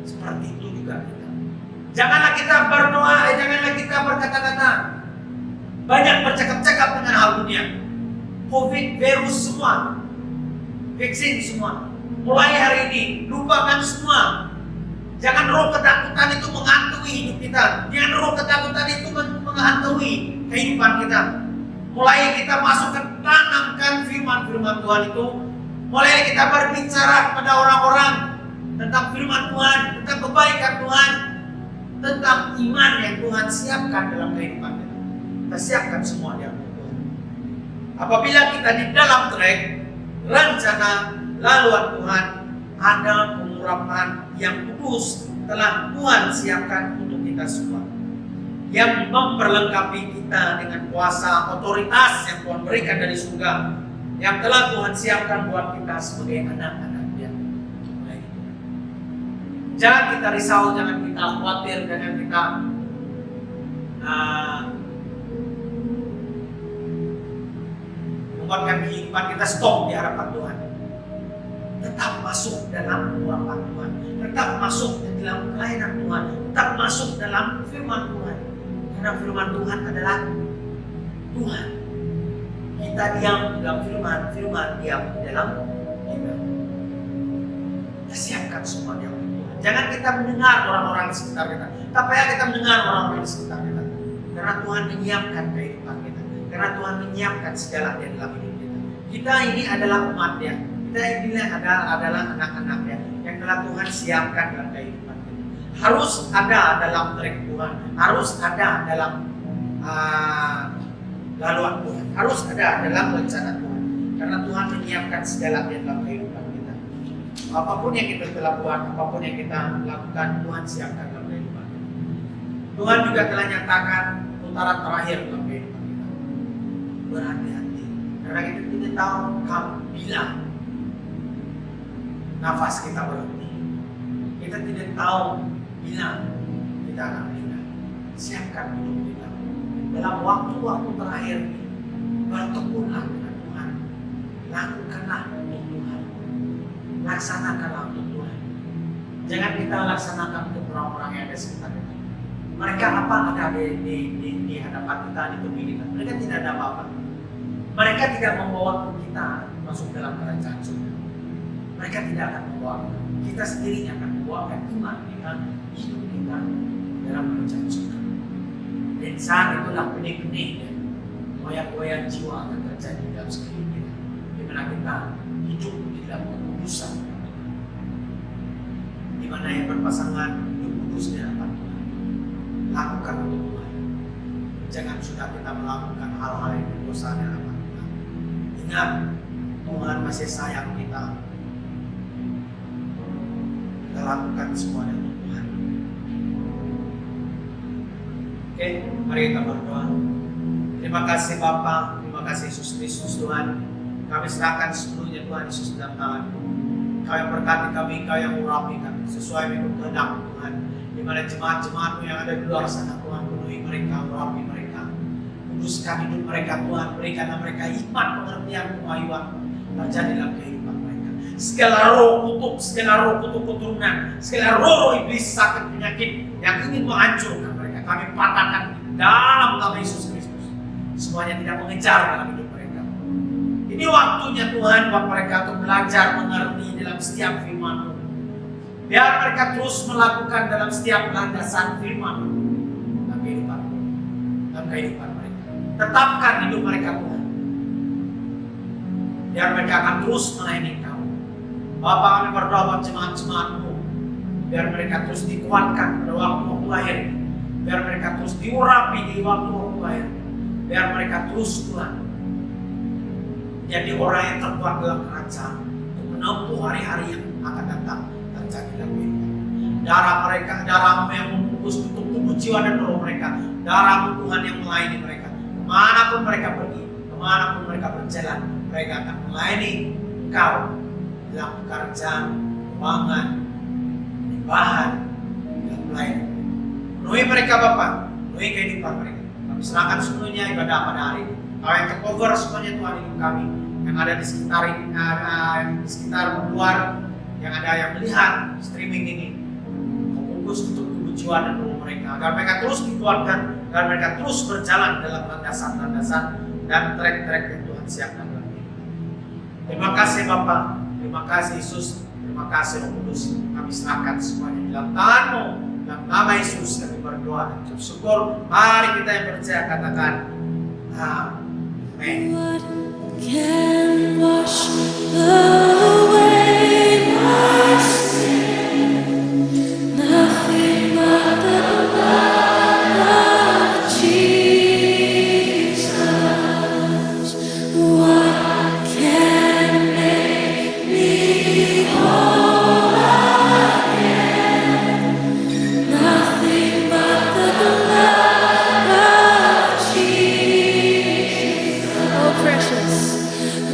Seperti itu juga kita. Janganlah kita berdoa, janganlah kita berkata-kata banyak bercakap-cakap dengan hal dunia. Covid, virus semua, vaksin semua. Mulai hari ini, lupakan semua. Jangan roh ketakutan itu menghantui hidup kita. Jangan roh ketakutan itu menghantui kehidupan kita. Mulai kita masukkan, tanamkan firman-firman Tuhan itu. Mulai kita berbicara kepada orang-orang tentang firman Tuhan, tentang kebaikan Tuhan, tentang iman yang Tuhan siapkan dalam kehidupan kita. Kita siapkan semua di hadapan Tuhan. Apabila kita di dalam trek rencana laluan Tuhan, ada pengurapan yang kudus telah Tuhan siapkan untuk kita semua, yang memperlengkapi kita dengan kuasa otoritas yang Tuhan berikan dari surga, yang telah Tuhan siapkan buat kita sebagai anak-anak-Nya. Jangan kita risau, jangan kita khawatir, jangan kita membuatkan kehidupan kita stop di hadapan Tuhan. Tetap masuk dalam pengurapan Tuhan, tetap masuk di dalam pelayanan Tuhan, tetap masuk dalam firman Tuhan. Karena firman Tuhan adalah Tuhan. Kita diam di dalam firman, firman diam di dalam kita. Kita siapkan semua di dalam Tuhan. Jangan kita mendengar orang-orang di sekitar kita, tapi kita mendengar orang-orang di sekitar kita. Karena Tuhan menyiapkan kehidupan kita. Karena Tuhan menyiapkan segala di dalam hidup kita. Kita ini adalah umat-Nya. Kita ini adalah anak-anak-Nya yang telah Tuhan siapkan dalam kehidupan kita. Harus ada dalam trek Tuhan, harus ada dalam laluan Tuhan, harus ada dalam rencana Tuhan. Karena Tuhan menyiapkan segala di dalam kehidupan kita. Apapun yang kita telah buat, apapun yang kita lakukan, Tuhan siapkan dalam kehidupan kita. Tuhan juga telah nyatakan putaran terakhir dalam kehidupan kita. Berhati-hati, karena kita tidak tahu bila nafas kita berhenti. Kita tidak tahu bila kita akan meninggal. Siapkan hidup kita. Dalam waktu-waktu terakhir ini, bertekunlah dengan Tuhan. Lakukanlah untuk Tuhan. Laksanakanlah untuk Tuhan. Jangan kita laksanakan untuk orang-orang yang ada di sekitar kita. Mereka apa ada di hadapan kita, di tepi kita. Mereka tidak ada apa-apa. Mereka tidak membawa kita masuk dalam kerajaan surga. Mereka tidak akan membawa kita. Kita sendiri akan membawakan iman kita, hidup kita dalam kerajaan surga. Dan saat itulah benih-benih dan goyang-goyang jiwa akan terjadi dalam sekeliling kita. Di mana kita hidup di dalam kekudusan. Di mana yang berpasangan hidup kudus di hadapan Tuhan. Lakukan untuk Tuhan. Jangan sudah kita melakukan hal-hal yang berdosa di hadapan Tuhan. Ingat, Tuhan masih sayang kita. Kita lakukan semua dengan Tuhan. Oke, mari kita berdoa. Terima kasih Bapa, terima kasih Yesus Kristus Tuhan. Kami serahkan sepenuhnya Tuhan Yesus dalam tangan-Mu. Kau yang berkati kami, Kau yang urapi kami sesuai dengan kehendak Tuhan. Di mana jemaat-jemaat-Mu yang ada di luar sana Tuhan, penuhi mereka, urapi mereka. Kuduskan hidup mereka Tuhan, berikanlah mereka iman, pengertian, kemajuan terjadi dalam kehidupan mereka. Segala roh kutuk, segala roh kutuk keturunan, segala roh iblis sakit penyakit yang ingin menghancurkan mereka, kami patahkan dalam nama Yesus Kristus. Semuanya tidak mengejar dalam hidup mereka. Ini waktunya Tuhan buat mereka untuk belajar mengerti dalam setiap firman-Mu. Biar mereka terus melakukan dalam setiap landasan firman-Mu dalam kehidupan-Mu, dalam kehidupan mereka. Tetapkan hidup mereka Tuhan. Biar mereka akan terus melayani Kau. Bapa, kami berdoa buat jemaat-jemaat-Mu. Biar mereka terus dikuatkan pada waktu lahir. Biar mereka terus diurapi di waktu lahir. Biar mereka terus Tuhan jadi orang yang terkuat dalam kerajaan untuk menempuh hari-hari yang akan datang terjadi dalam kehidupan. Darah mereka, darah-Mu yang membungkus tutup tubuh jiwa dan roh mereka. Darah-Mu Tuhan yang melayani mereka. Kemanapun mereka pergi, kemanapun mereka berjalan, mereka akan melayani Engkau dalam pekerjaan, keuangan, penyembahan, dan pelayanan. Penuhi mereka Bapa, penuhi kehidupan mereka. Kami serahkan sepenuhnya ibadah pada hari ini. Kau yang tercover semuanya Tuhan hidup kami, yang ada di sekitar ini, di sekitar luar, yang ada yang melihat streaming ini. Kau bungkus tutup tubuh jiwa dan roh mereka, agar mereka terus dikuatkan, agar mereka terus berjalan dalam landasan-landasan dan trek-trek yang Tuhan siapkan dalam hidup. Terima kasih Bapa, terima kasih Yesus, terima kasih Roh Kudus. Kami serahkan semuanya di dalam tangan-Mu. Dalam nama Yesus kami berdoa dan ucap syukur. Mari kita yang percaya katakan Amin. What can wash away my sin? Nothing but the blood of Jesus. What can make me whole again? Nothing but the blood of Jesus. Oh, precious.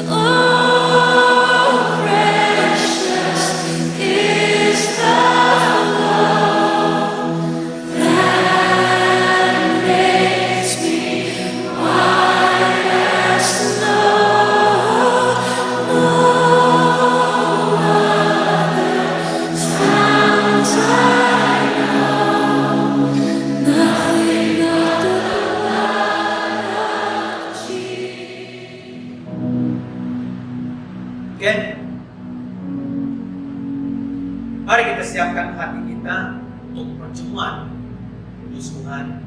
Oh, precious is the love that makes me white as snow. No other fount I know. Nothing but the blood of Jesus. Oke. Mari kita siapkan hati kita untuk pertemuan kudus Tuhan.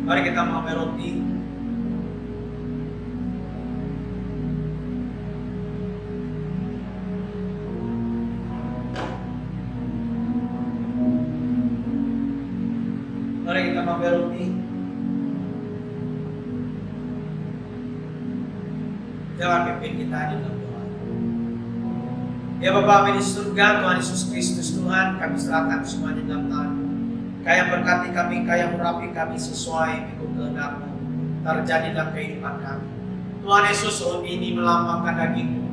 Mari kita mengambil roti. Mari kita mengambil roti. Jangan pimpin kita di dalam doa. Ya Bapa kami di surga, Tuhan Yesus Kristus Tuhan, kami serahkan semuanya dalam tangan-Mu. Kau yang berkati kami, Kau yang merapi kami sesuai ikut kehendak-Mu terjadi dalam kehidupan kami. Tuhan Yesus, roti ini melambangkan daging-Mu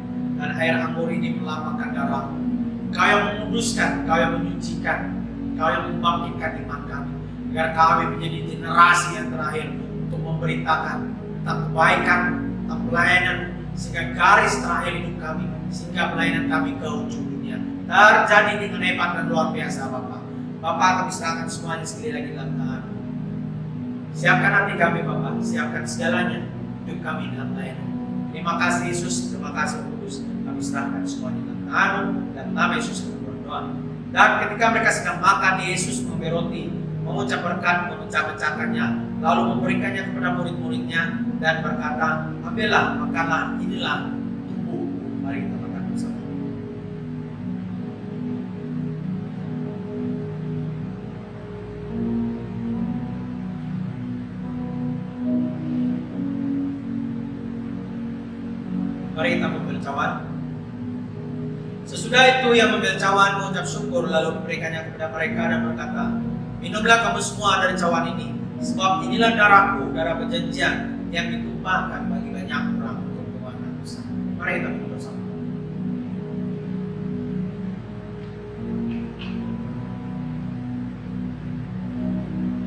dan air anggur ini melambangkan darah-Mu. Kau yang menguduskan, Kau yang menyucikan, Kau yang membangkitkan iman kami, agar kami menjadi generasi yang terakhir untuk memberitakan tentang kebaikan, tentang pelayanan, sehingga garis terakhir hidup kami, sehingga pelayanan kami ke ujung dunia terjadi dengan hebat dan luar biasa Bapa. Bapa, kami serahkan semuanya sekali lagi dalam tangan-Mu. Siapkan hati kami Bapa, siapkan segalanya hidup kami dalam pelayanan. Terima kasih Yesus, terima kasih Roh Kudus. Kami serahkan semuanya dalam tangan-Mu, dan nama Yesus kami berdoa. Dan ketika mereka sedang makan, Yesus mengambil roti, mengucap berkat, memecah-pecahkannya, lalu memberikannya kepada murid-muridnya dan berkata, ambillah, makanlah, inilah tubuh. Mari kita makan bersama. Mari kita mengambil cawan. Sesudah itu yang mengambil cawan mengucap syukur lalu memberikannya kepada mereka dan berkata, minumlah kamu semua dari cawan ini, sebab inilah darahku, darah perjanjian yang ditumpahkan bagi banyak orang untuk pengampunan dosa. Mari kita minum bersama.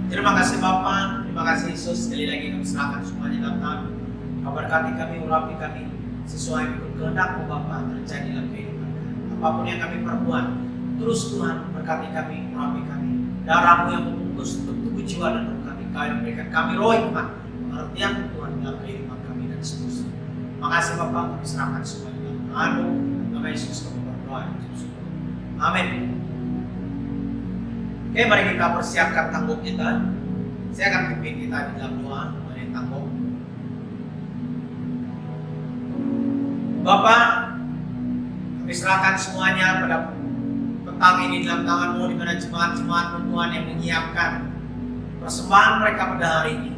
Terima kasih Bapa, terima kasih Yesus. Sekali lagi kami serahkan semuanya dalam tangan. Kau berkati kami, urapi kami sesuai dengan kehendak-Mu Bapa terjadi dalam kehidupan kami. Apapun yang kami perbuat, terus Tuhan berkati kami, urapi kami. Darah-Mu yang membungkus untuk tubuh jiwa dan roh kami. Kau yang memberikan kami roh hikmat, pengertian Tuhan dalam kehidupan kami dan seterusnya. Terima kasih Bapa, kami serahkan semuanya dalam tangan-Mu. Nama Yesus kami berdoa dan bersyukur. Amin. Oke, mari kita persiapkan tanggung kita. Saya akan pimpin kita di dalam doa mengenai tanggung. Bapak, kami serahkan semuanya pada petang ini dalam tangan-Mu, di mana jemaat-jemaat Tuhan yang menyiapkan persembahan mereka pada hari ini.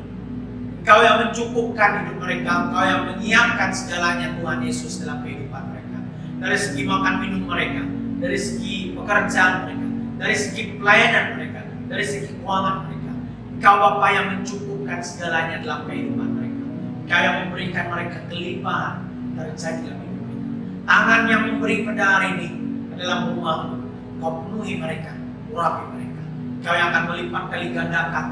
Engkau yang mencukupkan hidup mereka, Engkau yang menyiapkan segalanya Tuhan Yesus dalam kehidupan mereka. Dari segi makan minum mereka, dari segi pekerjaan mereka, dari segi pelayanan mereka, dari segi keuangan mereka. Engkau Bapa yang mencukupkan segalanya dalam kehidupan mereka. Engkau yang memberikan mereka kelimpahan terjadi dalam hidup mereka. Tangan yang memberi pada hari ini adalah rumah-Mu. Kau penuhi mereka, urapi mereka. Engkau yang akan melipat kali gandakan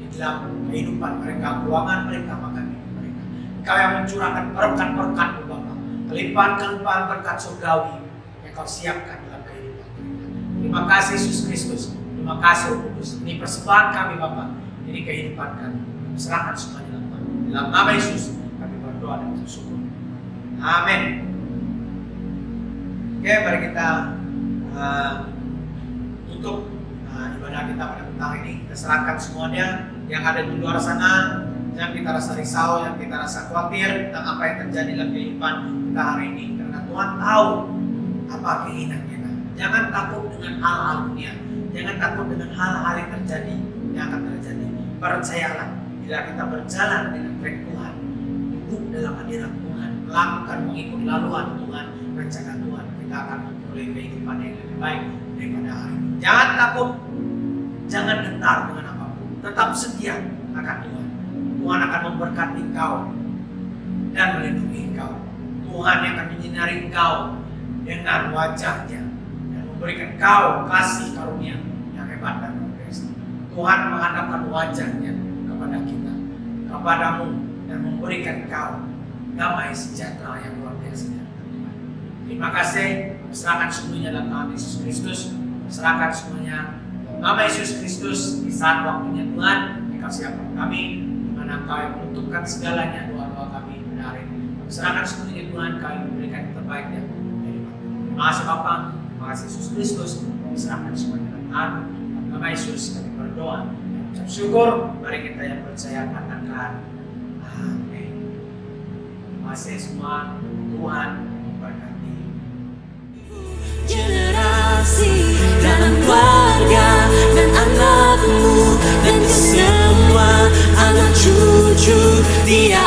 di dalam kehidupan mereka, keuangan mereka, makan minum mereka. Engkau yang mencurahkan berkat-berkat-Mu Bapa, kelimpahan-kelimpahan berkat surgawi yang Kau siapkan dalam kehidupan mereka. Terima kasih Yesus Kristus. Terima kasih Roh Kudus. Ini persembahan kami Bapa. Ini kehidupan kami. Kami serahkan semuanya dalam Tuhan. Dalam nama Yesus kami berdoa dan bersyukur. Amin. Oke, mari kita tutup ibadah kita pada petang ini. Kita serahkan semuanya yang ada di luar sana. Jangan kita rasa risau, yang kita rasa khawatir tentang apa yang terjadi dalam kehidupan kita hari ini. Karena Tuhan tahu apa keinginan kita. Jangan takut dengan hal-hal dunia. Jangan takut dengan hal-hal yang terjadi, yang akan terjadi. Percayalah, bila kita berjalan dengan track Tuhan, duduk dalam hadirat Tuhan, melakukan mengikut laluan Tuhan, rencana Tuhan, kita akan memperoleh kehidupan yang lebih baik daripada hari ini. Jangan takut, jangan gentar dengan apapun. Tetap setia akan Tuhan. Tuhan akan memberkati engkau dan melindungi engkau. Tuhan yang akan menyinari engkau dengan wajahnya dan memberikan engkau kasih karunia yang hebat dan luar biasa. Tuhan menghadapkan wajahnya kepada kita, kepadamu, dan memberikan engkau damai sejahtera yang luar biasa. Terima kasih. Serahkan semuanya dalam nama Yesus Kristus. Serahkan semuanya dalam nama Yesus Kristus. Di saat waktunya Tuhan, Engkau siapkan kami, di mana Engkau yang menentukan segalanya doa-doa kami pada hari ini. Serahkan semuanya Tuhan, Engkau yang memberikan yang terbaik dan terima kasih Bapa, terima kasih Yesus Kristus. Serahkan semuanya dalam nama Yesus kami berdoa. Ucap syukur, mari kita yang percaya katakan amin. Terima kasih semua. Tuhan memberkati. Generasi dalam keluarga dan anakmu dan semua anak cucu dia